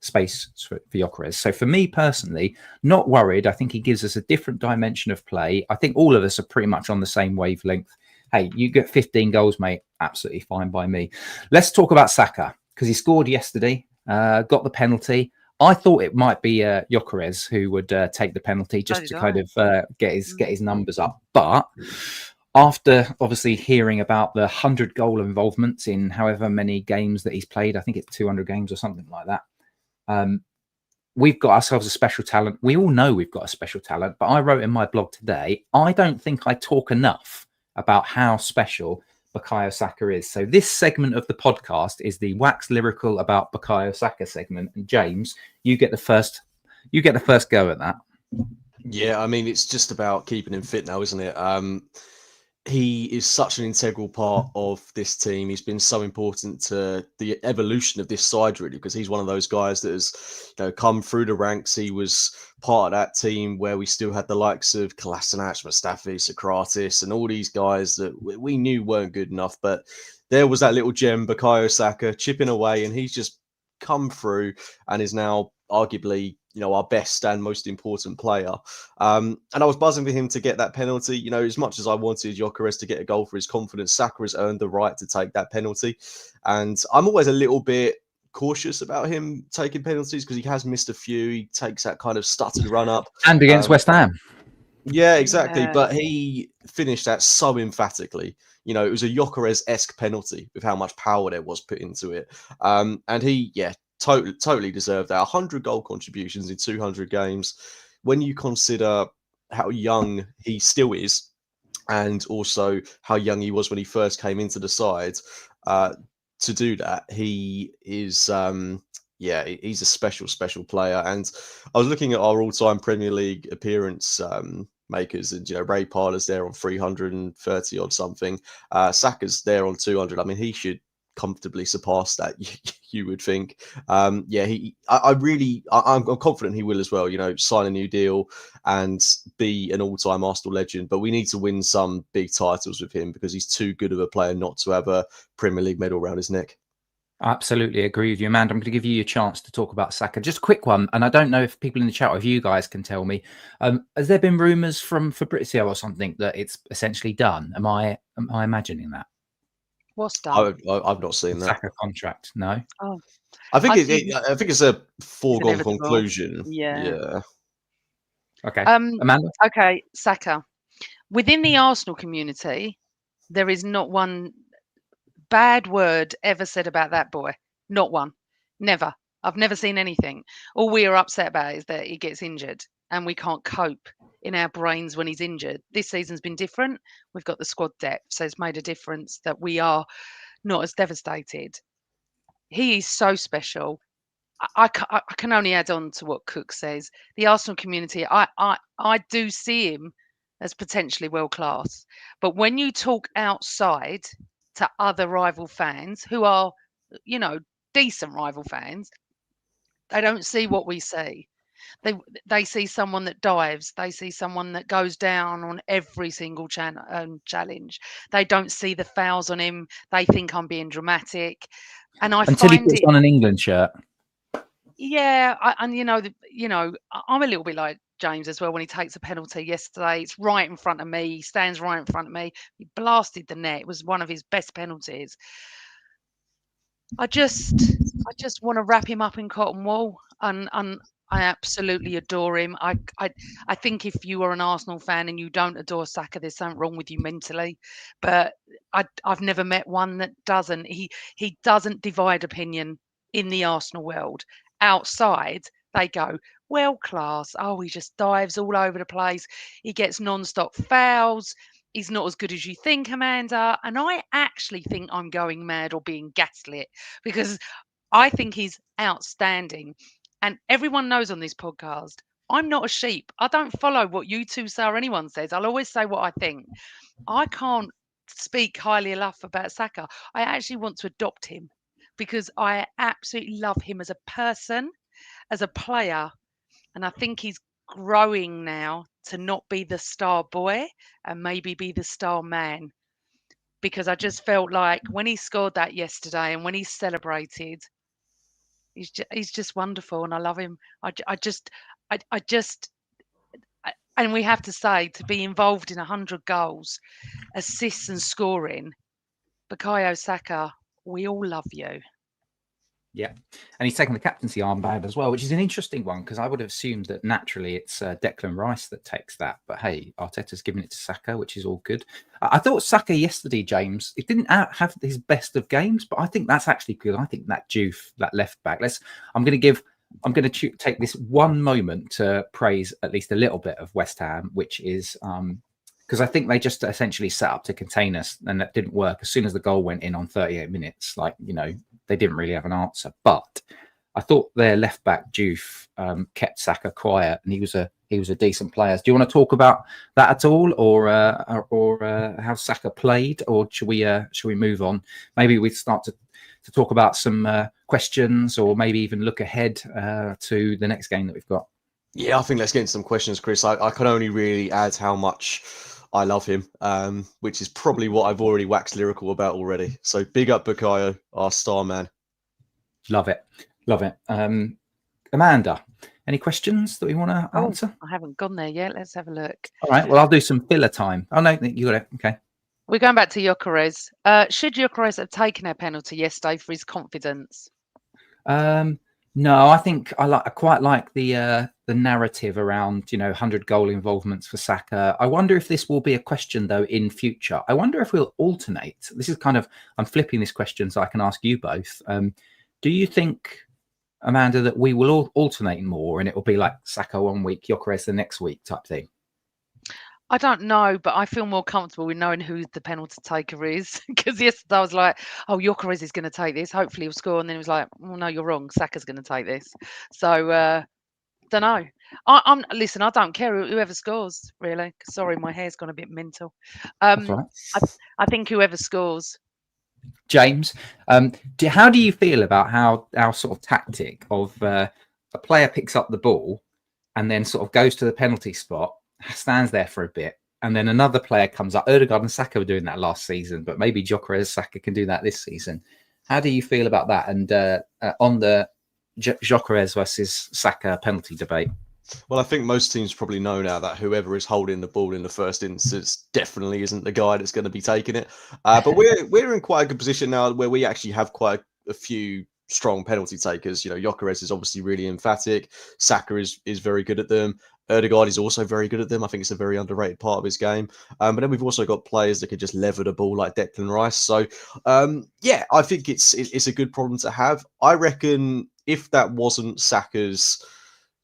space for Gyökeres. So for me personally, not worried. I think he gives us a different dimension of play. I think all of us are pretty much on the same wavelength. Hey, you get 15 goals, mate. Absolutely fine by me. Let's talk about Saka because he scored yesterday, got the penalty. I thought it might be Gyökeres who would take the penalty just to kind of get his numbers up. But after obviously hearing about the 100-goal involvements in however many games that he's played, I think it's 200 games or something like that, we've got ourselves a special talent. We all know we've got a special talent, but I wrote in my blog today, I don't think I talk enough about how special Bukayo Saka is. So this segment of the podcast is the wax lyrical about Bukayo Saka segment. And James, you get the first go at that. Yeah, I mean, it's just about keeping him fit now, isn't it? He is such an integral part of this team. He's been so important to the evolution of this side, really, because he's one of those guys that has, come through the ranks. He was part of that team where we still had the likes of Kolasinac, Mustafi, Socrates, and all these guys that we knew weren't good enough. But there was that little gem, Bukayo Saka, chipping away, and he's just come through and is now arguably our best and most important player. And I was buzzing for him to get that penalty. As much as I wanted Gyökeres to get a goal for his confidence, Saka has earned the right to take that penalty. And I'm always a little bit cautious about him taking penalties because he has missed a few. He takes that kind of stuttered run up. And against West Ham. Yeah, exactly. Yeah. But he finished that so emphatically. You know, it was a Gyökeres-esque penalty with how much power there was put into it. And he, totally deserved that. 100 goal contributions in 200 games. When you consider how young he still is, and also how young he was when he first came into the side, to do that, he is, he's a special player. And I was looking at our all-time Premier League appearance makers, and Ray Parler's there on 330 odd something. Saka's there on 200. I mean, he should comfortably surpass that, you would think. I'm confident he will as well, sign a new deal and be an all-time Arsenal legend. But we need to win some big titles with him, because he's too good of a player not to have a Premier League medal around his neck. I absolutely agree with you, Amanda. I'm going to give you a chance to talk about Saka. Just a quick one, and I don't know if people in the chat or if you guys can tell me. Has there been rumours from Fabrizio or something that it's essentially done? Am I imagining that? What's done? I've not seen that. Saka contract, no. Oh, I think it's a foregone inevitable. conclusion. Yeah. Okay, Amanda. Okay, Saka. Within the Arsenal community, there is not one bad word ever said about that boy. Not one. Never. I've never seen anything. All we are upset about is that he gets injured and we can't cope in our brains when he's injured. This season's been different. We've got the squad depth, so it's made a difference that we are not as devastated. He is so special. I can only add on to what Cook says. The Arsenal community, I do see him as potentially world class. But when you talk outside to other rival fans who are, decent rival fans, they don't see what we see. They see someone that dives. They see someone that goes down on every single challenge. They don't see the fouls on him. They think I'm being dramatic, and Until he puts on an England shirt. Yeah, I'm a little bit like James as well. When he takes a penalty yesterday, it's right in front of me. He stands right in front of me. He blasted the net. It was one of his best penalties. I just want to wrap him up in cotton wool, and I absolutely adore him. I think if you are an Arsenal fan and you don't adore Saka, there's something wrong with you mentally. But I've never met one that doesn't. He doesn't divide opinion in the Arsenal world. Outside, they go, well, class. Oh, he just dives all over the place. He gets non-stop fouls. He's not as good as you think, Amanda. And I actually think I'm going mad or being gaslit, because I think he's outstanding. And everyone knows on this podcast, I'm not a sheep. I don't follow what you two say or anyone says. I'll always say what I think. I can't speak highly enough about Saka. I actually want to adopt him, because I absolutely love him as a person, as a player. And I think he's growing now to not be the star boy and maybe be the star man. Because I just felt like when he scored that yesterday and when he celebrated, he's just wonderful, and I love him. And we have to say, to be involved in 100 goals, assists and scoring, Bukayo Saka, we all love you. Yeah, and he's taken the captaincy armband as well, which is an interesting one, because I would have assumed that naturally it's Declan Rice that takes that. But hey, Arteta's given it to Saka, which is all good. I thought Saka yesterday, James, it didn't have his best of games, but I think that's actually good. I think that Juve, that left back. I'm going to take this one moment to praise at least a little bit of West Ham, which is because I think they just essentially set up to contain us, and that didn't work. As soon as the goal went in on 38 minutes, they didn't really have an answer. But I thought their left back Juve kept Saka quiet, and he was a decent player. Do you want to talk about that at all, or how Saka played, or should we move on? Maybe we start to talk about some questions, or maybe even look ahead to the next game that we've got. Yeah, I think let's get into some questions, Chris. I can only really add how much I love him, which is probably what I've already waxed lyrical about already. So big up Bukayo, our star man. Love it. Amanda, any questions that we want to answer? I haven't gone there yet. Let's have a look. All right. Well, I'll do some filler time. Oh, no, you got it. Okay. We're going back to Gyökeres. Should Gyökeres have taken a penalty yesterday for his confidence? No, I quite like the narrative around 100 goal involvements for Saka. I wonder if this will be a question though in future. I wonder if we'll alternate. This is I'm flipping this question so I can ask you both. Do you think, Amanda, that we will all alternate more and it will be like Saka one week, Gyökeres the next week type thing? I don't know, but I feel more comfortable with knowing who the penalty taker is. Because yesterday I was like, "Oh, Gyökeres is going to take this. Hopefully he'll score." And then it was like, "Well, no, you're wrong. Saka's going to take this." So don't know. Listen. I don't care whoever scores. Really. Sorry, my hair's gone a bit mental. That's all Um, right. I think whoever scores. James, how do you feel about how our sort of tactic of a player picks up the ball and then sort of goes to the penalty spot, stands there for a bit, and then another player comes up? Odegaard and Saka were doing that last season, but maybe Gyökeres, Saka can do that this season. How do you feel about that? And on the Gyökeres versus Saka penalty debate? Well, I think most teams probably know now that whoever is holding the ball in the first instance definitely isn't the guy that's going to be taking it. But we're in quite a good position now where we actually have quite a few strong penalty takers. Gyökeres is obviously really emphatic. Saka is very good at them. Odegaard is also very good at them. I think it's a very underrated part of his game. But then we've also got players that can just lever the ball like Declan Rice. So, yeah, I think it's a good problem to have. I reckon if that wasn't Saka's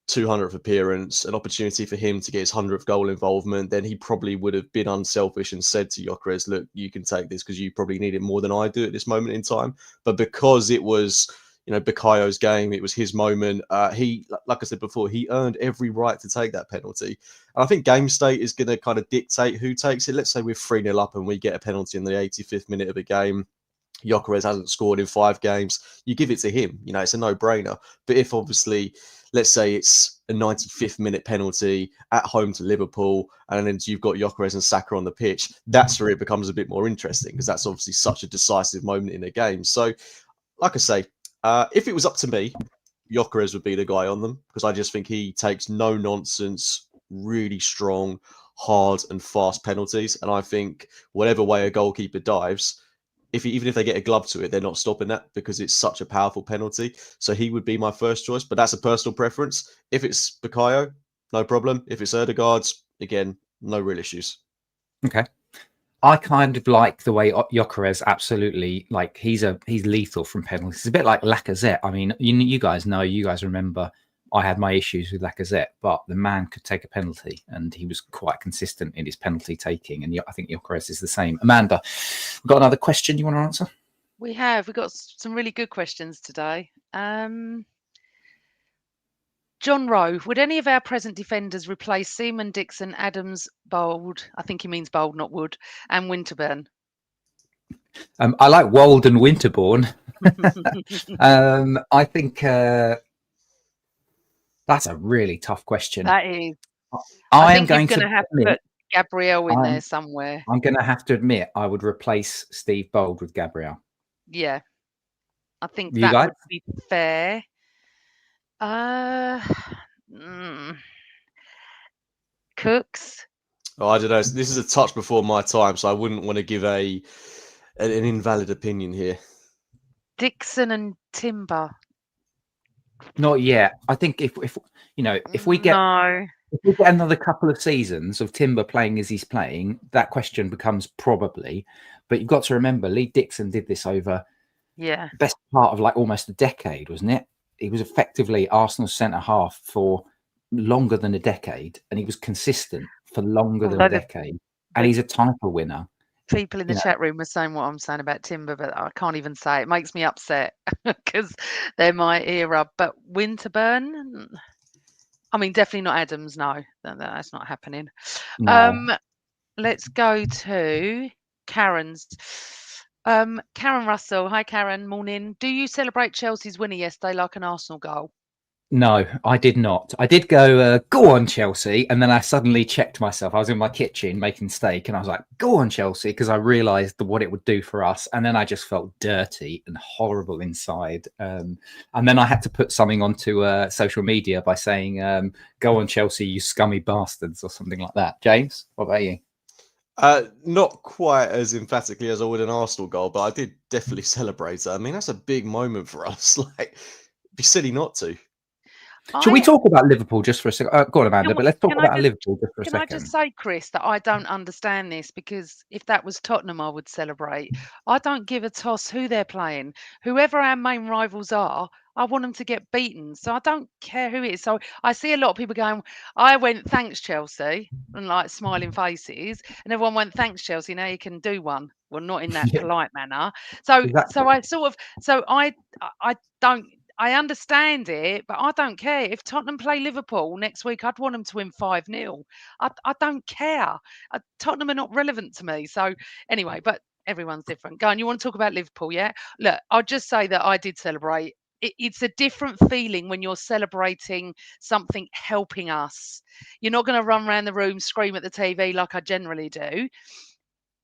200th appearance, an opportunity for him to get his 100th goal involvement, then he probably would have been unselfish and said to Gyökeres, look, you can take this because you probably need it more than I do at this moment in time. But because it was, Bukayo's game, it was his moment. He, like I said before, he earned every right to take that penalty. And I think game state is going to kind of dictate who takes it. Let's say we're 3-0 up and we get a penalty in the 85th minute of a game. Gyökeres hasn't scored in 5 games. You give it to him. It's a no-brainer. But if obviously, let's say it's a 95th minute penalty at home to Liverpool, and then you've got Gyökeres and Saka on the pitch, that's where it becomes a bit more interesting because that's obviously such a decisive moment in a game. So, like I say, if it was up to me, Gyökeres would be the guy on them because I just think he takes no nonsense, really strong, hard and fast penalties. And I think whatever way a goalkeeper dives, even if they get a glove to it, they're not stopping that because it's such a powerful penalty. So he would be my first choice, but that's a personal preference. If it's Bukayo, no problem. If it's Odegaard's, again, no real issues. Okay. I kind of like the way Gyökeres absolutely, like he's lethal from penalties. It's a bit like Lacazette. I mean, you guys remember I had my issues with Lacazette, but the man could take a penalty and he was quite consistent in his penalty taking. And I think Gyökeres is the same. Amanda, we've got another question you want to answer? We've got some really good questions today. John Rowe, would any of our present defenders replace Seaman, Dixon, Adams, Bold? I think he means Bold, not Wood, and Winterburn. I like Wold and Winterbourne. I think that's a really tough question. That is. I am going to have to put Gabriel in there somewhere. I'm going to have to admit I would replace Steve Bold with Gabriel. Yeah, I think that would be fair. Cooks. Oh, I don't know. This is a touch before my time, so I wouldn't want to give an invalid opinion here. Dixon and Timber. Not yet. I think if we get another couple of seasons of Timber playing as he's playing, that question becomes probably. But you've got to remember, Lee Dixon did this over the best part of like almost a decade, wasn't it? He was effectively Arsenal's centre half for longer than a decade, and he was consistent for longer than a decade. And he's a title winner. People in the chat room were saying what I'm saying about Timber, but I can't even say it. It makes me upset because they're my era. But Winterburn, I mean, definitely not Adams. No, that's not happening. No. Let's go to Karen's. Karen Russell. Hi, Karen. Morning. Do you celebrate Chelsea's winner yesterday like an Arsenal goal? No, I did not. I did go on Chelsea, and then I suddenly checked myself. I was in my kitchen making steak, and I was like, go on Chelsea, because I realised what it would do for us. And then I just felt dirty and horrible inside. And then I had to put something onto social media by saying, go on Chelsea, you scummy bastards, or something like that. James, what about you? Not quite as emphatically as I would an Arsenal goal, but I did definitely celebrate it. I mean, that's a big moment for us. Like, be silly not to. Shall we I talk about Liverpool just for a second? Go on, Amanda, can, but let's talk can I about just Liverpool just for a can I just second. say, Chris, that I don't understand this, because if that was Tottenham, I would celebrate. I don't give a toss who they're playing. Whoever our main rivals are, I want them to get beaten. So I don't care who it is. So I see a lot of people going, I went, thanks, Chelsea, and like smiling faces. And everyone went, thanks, Chelsea. Now you can do one. Well, not in that Yeah, polite manner. So exactly. I sort of, so I don't. I understand it, but I don't care. If Tottenham play Liverpool next week, I'd want them to win 5-0. I don't care. Tottenham are not relevant to me. So anyway, but everyone's different. Go on. You want to talk about Liverpool, yeah? Look, I'll just say that I did celebrate. It's a different feeling when you're celebrating something helping us. You're not going to run around the room, scream at the TV like I generally do.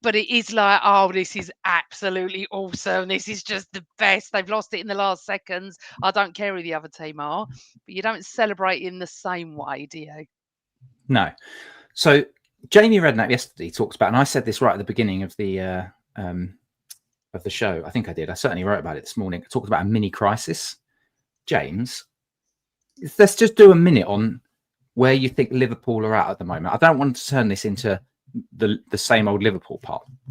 But it is like, oh, this is absolutely awesome. This is just the best. They've lost it in the last seconds. I don't care who the other team are, but you don't celebrate in the same way, do you? No. So Jamie Redknapp yesterday talks about, and I said this right at the beginning of the show. I think I did. I certainly wrote about it this morning. I talked about a mini crisis. James, let's just do a minute on where you think Liverpool are at the moment. I don't want to turn this into the same old Liverpool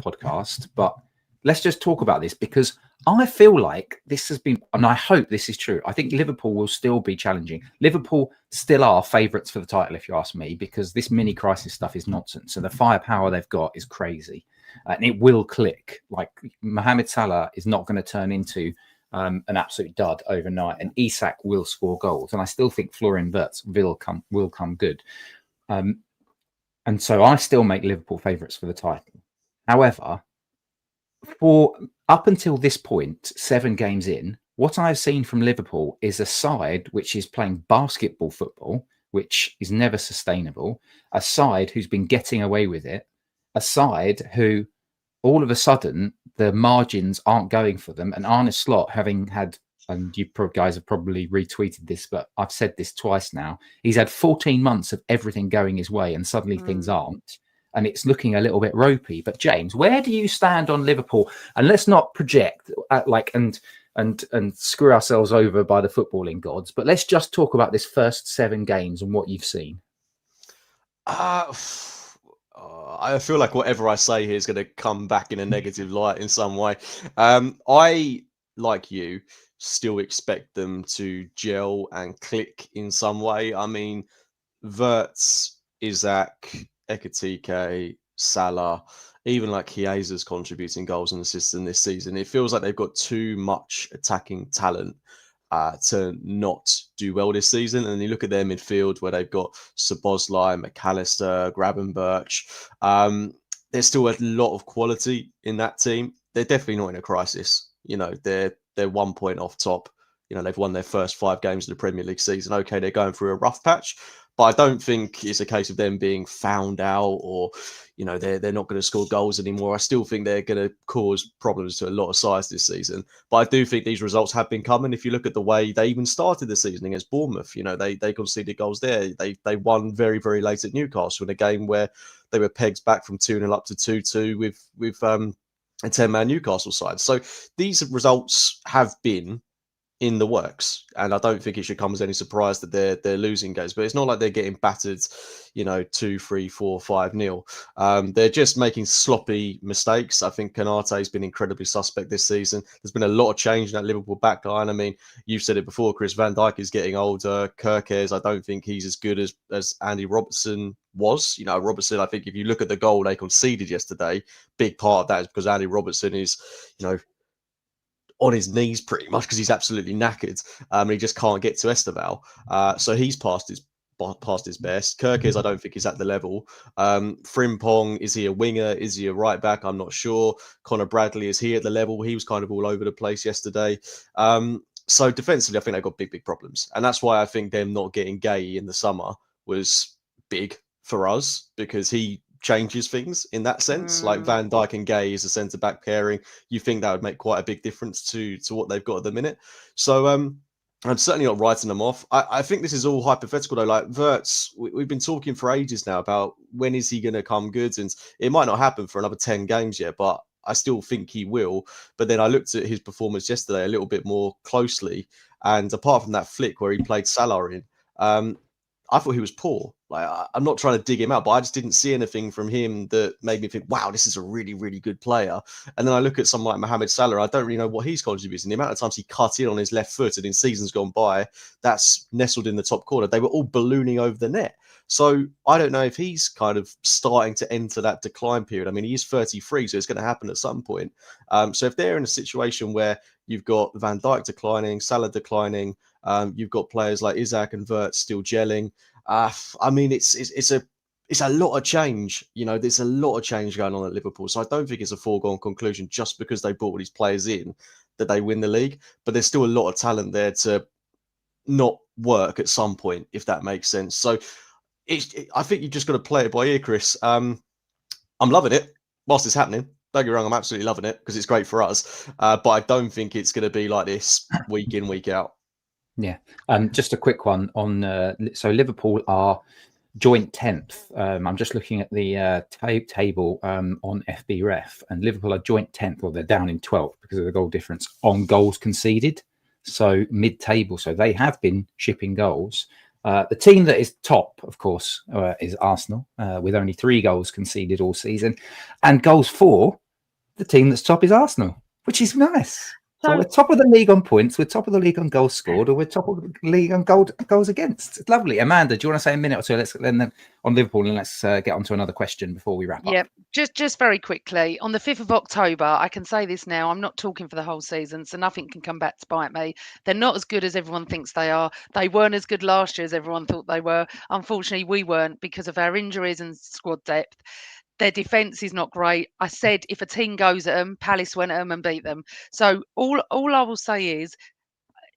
podcast, but let's just talk about this, because I feel like this has been, and I hope this is true, I think Liverpool will still be challenging. Liverpool still are favourites for the title, if you ask me, because this mini crisis stuff is nonsense. So the firepower they've got is crazy, and it will click. Like Mohamed Salah is not going to turn into an absolute dud overnight, and Isak will score goals, and I still think Florian Wirtz will come good. And so I still make Liverpool favourites for the title. However, for up until this point, 7 games in, what I've seen from Liverpool is a side which is playing basketball football, which is never sustainable, a side who's been getting away with it, a side who all of a sudden the margins aren't going for them, and Arne Slot, having had, and you guys have probably retweeted this, but I've said this twice now, he's had 14 months of everything going his way, and suddenly things aren't. And it's looking a little bit ropey. But James, where do you stand on Liverpool? And let's not project and screw ourselves over by the footballing gods, but let's just talk about this first 7 games and what you've seen. I feel like whatever I say here is going to come back in a negative light in some way. I, like you, still expect them to gel and click in some way. I mean, Wirtz, Isak, Ekitike, Salah, even like Chiesa's contributing goals and assists in this season. It feels like they've got too much attacking talent to not do well this season. And you look at their midfield where they've got Szoboszlai, McAllister, Gravenberch. There's still a lot of quality in that team. They're definitely not in a crisis. You know, they're 1 point off top. You know, they've won their first 5 games of the Premier League season. Okay, they're going through a rough patch, but I don't think it's a case of them being found out or, you know, they're not going to score goals anymore. I still think they're going to cause problems to a lot of sides this season. But I do think these results have been coming. If you look at the way they even started the season against Bournemouth, you know, they conceded goals there. They won very, very late at Newcastle in a game where they were pegs back from 2-0 up to 2-2 with a 10-man Newcastle side. So these results have been in the works, and I don't think it should come as any surprise that they're losing games, but it's not like they're getting battered, you know, 2, 3, 4, 5-0. They're just making sloppy mistakes. I think Konate's been incredibly suspect this season. There's been a lot of change in that Liverpool backline. I mean, you've said it before, Chris, Van Dijk is getting older. Kerkez, I don't think he's as good as Andy Robertson was. You know, Robertson, I think if you look at the goal they conceded yesterday, big part of that is because Andy Robertson is, you know, on his knees pretty much because he's absolutely knackered. And he just can't get to Esteval. So he's past his best. Kerkez, I don't think is at the level. Frimpong, is he a winger? Is he a right back? I'm not sure. Connor Bradley, is he at the level? He was kind of all over the place yesterday. So defensively, I think they've got big problems. And that's why I think them not getting Gay in the summer was big for us, because he changes things in that sense. Like Van Dijk and Gay is a centre-back pairing. You think that would make quite a big difference to what they've got at the minute. So I'm certainly not writing them off. I think this is all hypothetical though. Like Wirtz, we've been talking for ages now about when is he going to come good, and it might not happen for another 10 games yet, but I still think he will. But then I looked at his performance yesterday a little bit more closely, and apart from that flick where he played Salah in, I thought he was poor. Like, I'm not trying to dig him out, but I just didn't see anything from him that made me think, wow, this is a really, really good player. And then I look at someone like Mohamed Salah, I don't really know what he's contributing. The amount of times he cut in on his left foot and in seasons gone by, that's nestled in the top corner. They were all ballooning over the net. So I don't know if he's kind of starting to enter that decline period. I mean, he is 33, so it's going to happen at some point. So if they're in a situation where you've got Van Dijk declining, Salah declining, you've got players like Isaac and Wirtz still gelling. I mean, it's a lot of change. You know, there's a lot of change going on at Liverpool. So I don't think it's a foregone conclusion just because they brought all these players in that they win the league. But there's still a lot of talent there to not work at some point, if that makes sense. So I think you've just got to play it by ear, Chris. I'm loving it whilst it's happening. Don't get me wrong, I'm absolutely loving it because it's great for us. But I don't think it's going to be like this week in, week out. Yeah. Just a quick one on. So Liverpool are joint 10th. I'm just looking at the table on FBref, and Liverpool are joint 10th. Well, they're down in 12th because of the goal difference on goals conceded. So mid-table. So they have been shipping goals. The team that is top, of course, is Arsenal, with only 3 goals conceded all season, and goals for. The team that's top is Arsenal, which is nice. So we're top of the league on points, we're top of the league on goals scored, or we're top of the league on goals against. It's lovely. Amanda, do you want to say a minute or two? Let's then on Liverpool, and let's get on to another question before we wrap up. Yeah, just very quickly. On the 5th of October, I can say this now, I'm not talking for the whole season, so nothing can come back to bite me. They're not as good as everyone thinks they are. They weren't as good last year as everyone thought they were. Unfortunately, we weren't because of our injuries and squad depth. Their defence is not great. I said if a team goes at them, Palace went at them and beat them. So all I will say is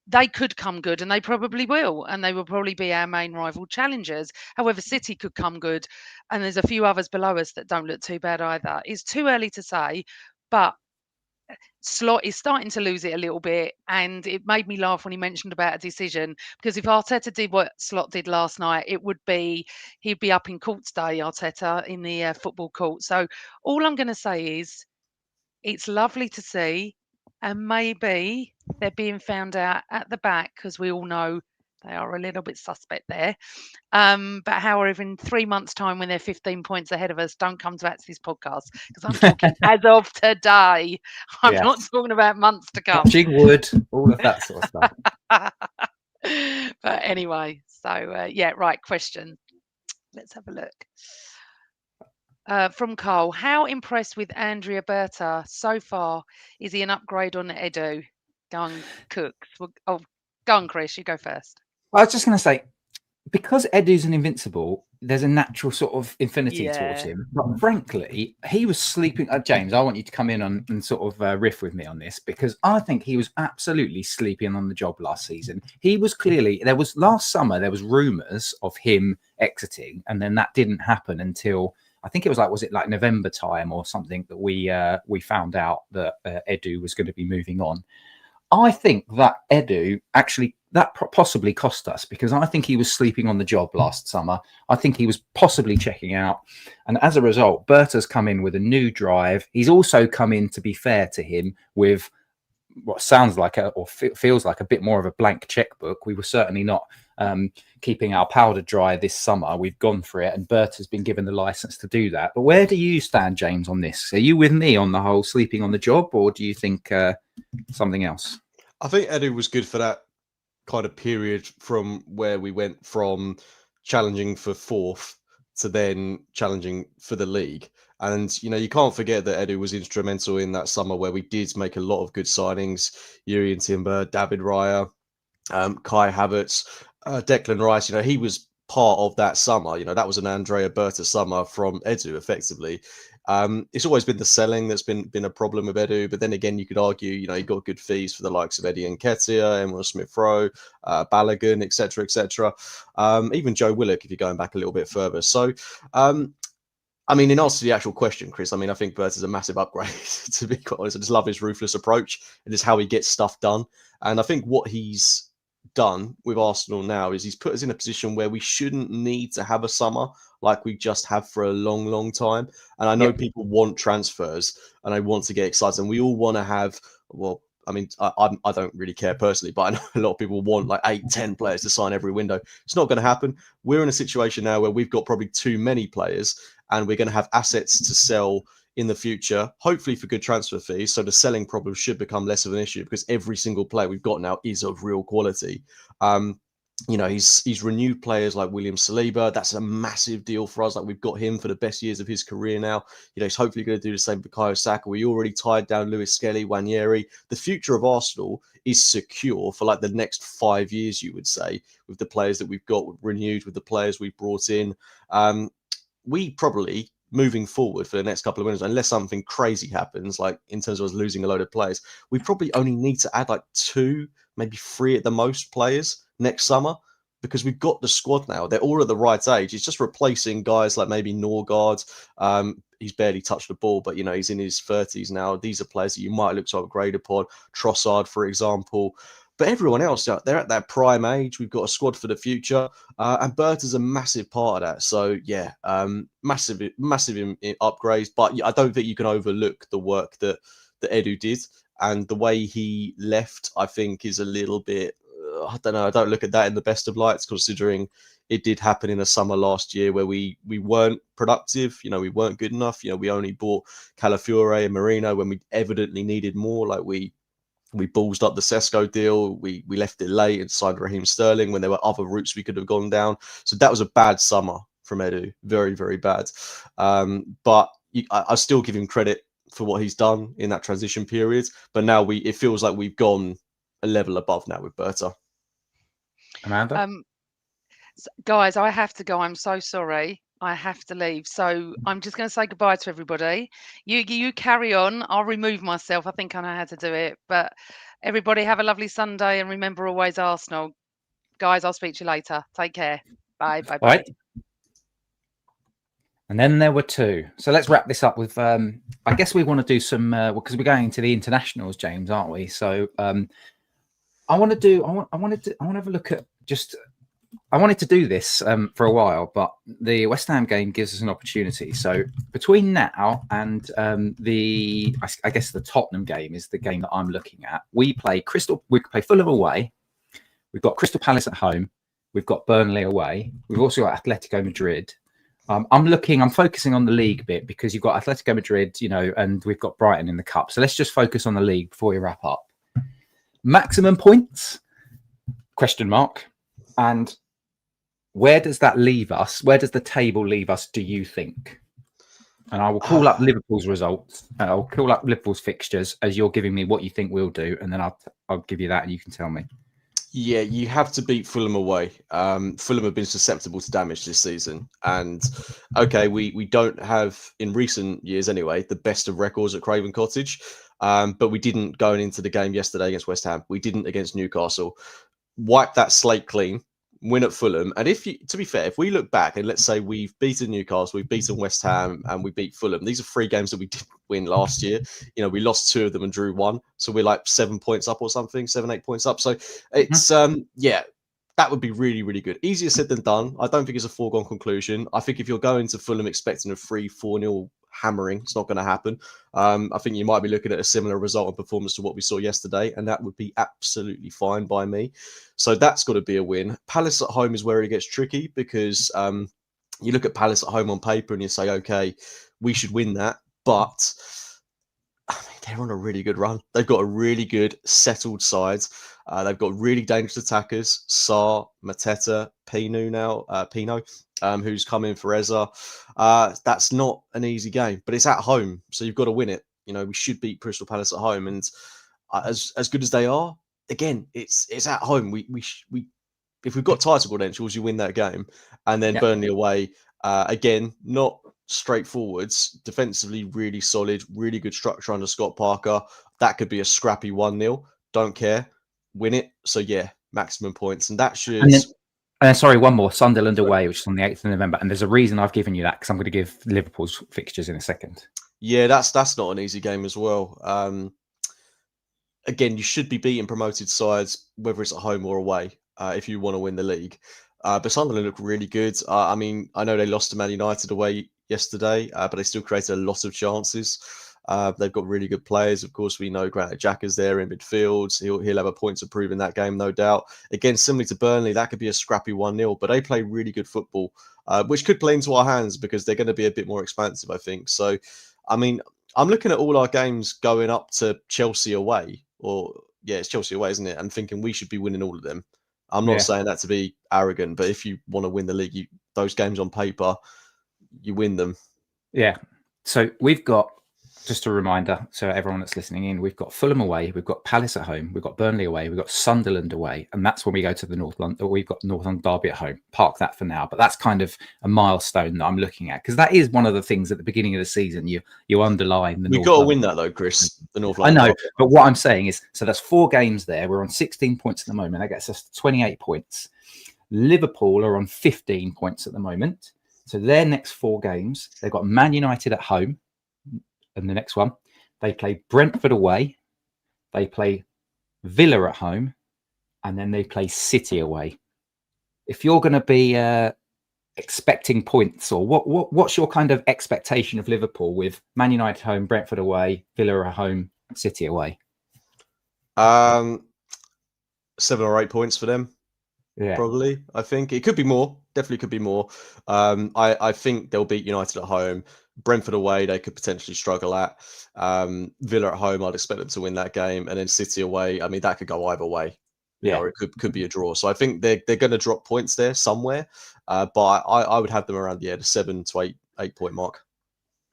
they could come good, and they probably will, and they will probably be our main rival challengers. However, City could come good, and there's a few others below us that don't look too bad either. It's too early to say, but Slot is starting to lose it a little bit, and it made me laugh when he mentioned about a decision, because if Arteta did what Slot did last night, he'd be up in courts day, Arteta, in the football court. So all I'm going to say is it's lovely to see, and maybe they're being found out at the back because we all know they are a little bit suspect there. But however, in 3 months' time, when they're 15 points ahead of us, don't come back to this podcast because I'm talking as of today. I'm not talking about months to come. Touching wood, all of that sort of stuff. But anyway, so yeah, right. Question. Let's have a look. From Carl, how impressed with Andrea Berta so far? Is he an upgrade on Edu? Go on, Cooks. Go on, Chris. You go first. I was just going to say, because Edu's an invincible, there's a natural sort of infinity towards him. But frankly, he was sleeping. James, I want you to come in and sort of riff with me on this, because I think he was absolutely sleeping on the job last season. He was clearly, last summer, there was rumours of him exiting, and then that didn't happen until, I think it was like November time or something that we found out that Edu was going to be moving on. I think that Edu actually, that possibly cost us, because I think he was sleeping on the job last summer. I think he was possibly checking out. And as a result, Berta's come in with a new drive. He's also come in, to be fair to him, with what sounds like feels like a bit more of a blank checkbook. We were certainly not keeping our powder dry this summer. We've gone for it, and Berta's been given the license to do that. But where do you stand, James, on this? Are you with me on the whole sleeping on the job, or do you think something else? I think Edu was good for that kind of period from where we went from challenging for 4th to then challenging for the league. And, you know, you can't forget that Edu was instrumental in that summer where we did make a lot of good signings. Jurrien Timber, David Raya, Kai Havertz, Declan Rice. You know, he was part of that summer. You know, that was an Andrea Berta summer from Edu, effectively. It's always been the selling that's been a problem with Edu, but then again, you could argue, you know, he got good fees for the likes of Eddie Nketiah, Emile Smith-Rowe, Balogun, etc., etc. Even Joe Willock, if you're going back a little bit further. So, I mean, in answer to the actual question, Chris, I mean, I think Berta's a massive upgrade, to be quite honest. I just love his ruthless approach and just how he gets stuff done. And I think what he's done with Arsenal now is he's put us in a position where we shouldn't need to have a summer like we just have for a long, long time. And I know people want transfers and I want to get excited, and we all want to have, well, I mean, I don't really care personally, but I know a lot of people want like 8-10 players to sign every window. It's not going to happen. We're in a situation now where we've got probably too many players, and we're going to have assets to sell in the future, hopefully for good transfer fees. So the selling problem should become less of an issue because every single player we've got now is of real quality. You know, he's renewed players like William Saliba. That's a massive deal for us. Like, we've got him for the best years of his career now. You know, he's hopefully going to do the same for Bukayo Saka. We already tied down Lewis Skelly, Wanyeri. The future of Arsenal is secure for like the next 5 years, you would say, with the players that we've got renewed, with the players we've brought in. We probably, moving forward for the next couple of windows, unless something crazy happens, like in terms of us losing a load of players, we probably only need to add like 2, maybe 3 at the most players next summer, because we've got the squad now. They're all at the right age. It's just replacing guys like maybe Norgard. He's barely touched the ball, but, you know, he's in his 30s now. These are players that you might look to upgrade upon. Trossard, for example. But everyone else, they're at that prime age. We've got a squad for the future. And Berta's a massive part of that. So, yeah, massive upgrades. But I don't think you can overlook the work that Edu did. And the way he left, I think, is a little bit, I don't know. I don't look at that in the best of lights, considering it did happen in the summer last year where we weren't productive. You know, we weren't good enough. You know, we only bought Calafiore and Marino when we evidently needed more. Like, we ballsed up the Sesko deal. We left it late and signed Raheem Sterling when there were other routes we could have gone down. So that was a bad summer from Edu. Very, very bad. But I still give him credit for what he's done in that transition period. But now it feels like we've gone a level above now with Berta. Amanda? Guys, I have to go. I'm so sorry. I have to leave. So I'm just going to say goodbye to everybody. You carry on. I'll remove myself. I think I know how to do it. But everybody have a lovely Sunday, and remember, always Arsenal. Guys, I'll speak to you later. Take care. Bye. Bye. Bye. Right. And then there were 2. So let's wrap this up with, I guess we want to do some, because we're going into the internationals, James, aren't we? So I want to have a look at I wanted to do this for a while, but the West Ham game gives us an opportunity. So between now and I guess the Tottenham game is the game that I'm looking at. We play Fulham away. We've got Crystal Palace at home. We've got Burnley away. We've also got Atletico Madrid. I'm focusing on the league bit because you've got Atletico Madrid, you know, and we've got Brighton in the cup. So let's just focus on the league before we wrap up. Maximum points? ? And where does that leave us? Where does the table leave us, do you think? And I will call up Liverpool's results. I'll call up Liverpool's fixtures as you're giving me what you think we'll do. And then I'll give you that and you can tell me. Yeah, you have to beat Fulham away. Fulham have been susceptible to damage this season. And, okay, we don't have, in recent years anyway, the best of records at Craven Cottage. But we didn't going into the game yesterday against West Ham. We didn't against Newcastle. Wipe that slate clean, win at Fulham. And to be fair, if we look back and let's say we've beaten Newcastle, we've beaten West Ham, and we beat Fulham, these are 3 games that we didn't win last year. You know, we lost 2 of them and drew 1. So we're like 7 points up or something, 7-8 points up. So it's, yeah, that would be really, really good. Easier said than done. I don't think it's a foregone conclusion. I think if you're going to Fulham expecting a 3-4-0 hammering, it's not going to happen. I think you might be looking at a similar result and performance to what we saw yesterday, and that would be absolutely fine by me. So that's got to be a win. Palace at home is where it gets tricky because you look at Palace at home on paper and you say, okay, we should win that. But I mean, they're on a really good run. They've got a really good settled side. They've got really dangerous attackers. Sarr, Mateta, Pino, who's come in for Eza. That's not an easy game, but it's at home, so you've got to win it. You know, we should beat Crystal Palace at home, and as good as they are, again, it's at home. We if we've got title credentials, you win that game, and then Burnley away. Again, not straightforwards. Defensively, really solid, really good structure under Scott Parker. That could be a scrappy 1-0. Don't care, win it. So yeah, maximum points, and that should. And sorry, one more. Sunderland away, which is on the 8th of November. And there's a reason I've given you that because I'm going to give Liverpool's fixtures in a second. Yeah, that's not an easy game as well. again, you should be beating promoted sides, whether it's at home or away, if you want to win the league. But Sunderland look really good. I mean, I know they lost to Man United away yesterday, but they still created a lot of chances. They've got really good players. Of course, we know Granit Xhaka's there in midfield. He'll have a point to prove in that game, no doubt. Again, similar to Burnley, that could be a scrappy 1-0, but they play really good football, which could play into our hands because they're going to be a bit more expansive, I think. So, I mean, I'm looking at all our games going up to Chelsea away, it's Chelsea away, isn't it? And thinking we should be winning all of them. I'm not saying that to be arrogant, but if you want to win the league, those games on paper, you win them. Yeah. So we've got, just a reminder, so everyone that's listening in, we've got Fulham away, we've got Palace at home, we've got Burnley away, we've got Sunderland away, and that's when we go to the North London, or we've got North London Derby at home. Park that for now, but that's kind of a milestone that I'm looking at, because that is one of the things at the beginning of the season you underline. We've got to win that though, Chris. The North London. I know, but what I'm saying is, so that's 4 games there. We're on 16 points at the moment. That gets us 28 points. Liverpool are on 15 points at the moment. So their next 4 games, they've got Man United at home, and the next one. They play Brentford away, they play Villa at home, and then they play City away. If you're going to be expecting points, or what's your kind of expectation of Liverpool with Man United home, Brentford away, Villa at home, City away? 7 or 8 points for them. Yeah, probably. I think it could be more. Definitely could be more. I think they'll beat United at home. Brentford away, they could potentially struggle at. Villa at home, I'd expect them to win that game, and then City away. I mean, that could go either way. Yeah, or it could be a draw. So I think they're going to drop points there somewhere. But I would have them around the 7 to 8 point mark.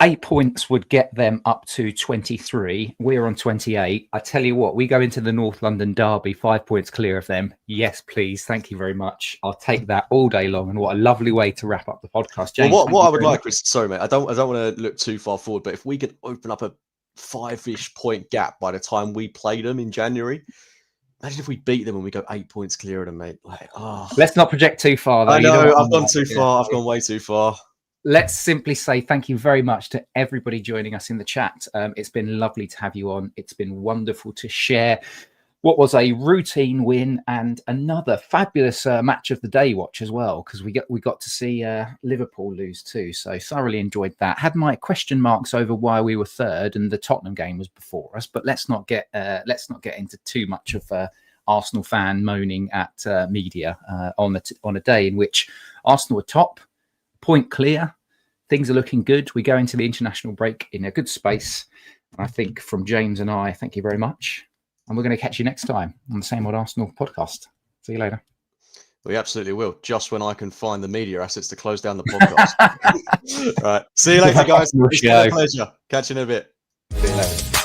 8 points would get them up to 23. We're on 28. I tell you what, we go into the North London Derby 5 points clear of them. Yes, please. Thank you very much. I'll take that all day long. And what a lovely way to wrap up the podcast, James. Well, what I would like, Chris, sorry, mate, I don't want to look too far forward, but if we could open up a 5-ish point gap by the time we play them in January. Imagine if we beat them and we go 8 points clear of them, mate. Like, let's not project too far, though. I know, I've gone too far. I've gone way too far. Let's simply say thank you very much to everybody joining us in the chat. It's been lovely to have you on. It's been wonderful to share what was a routine win and another fabulous match of the day watch as well, because we got to see Liverpool lose too. So thoroughly enjoyed that. Had my question marks over why we were third, and the Tottenham game was before us. But let's not get into too much of Arsenal fan moaning at media on a day in which Arsenal are top, point clear. Things are looking good. We go into the international break in a good space. I think from James and I, thank you very much. And we're going to catch you next time on the Same Old Arsenal podcast. See you later. We absolutely will. Just when I can find the media assets to close down the podcast. All right. See you later, guys. It's been a pleasure. Catch you in a bit. See you later.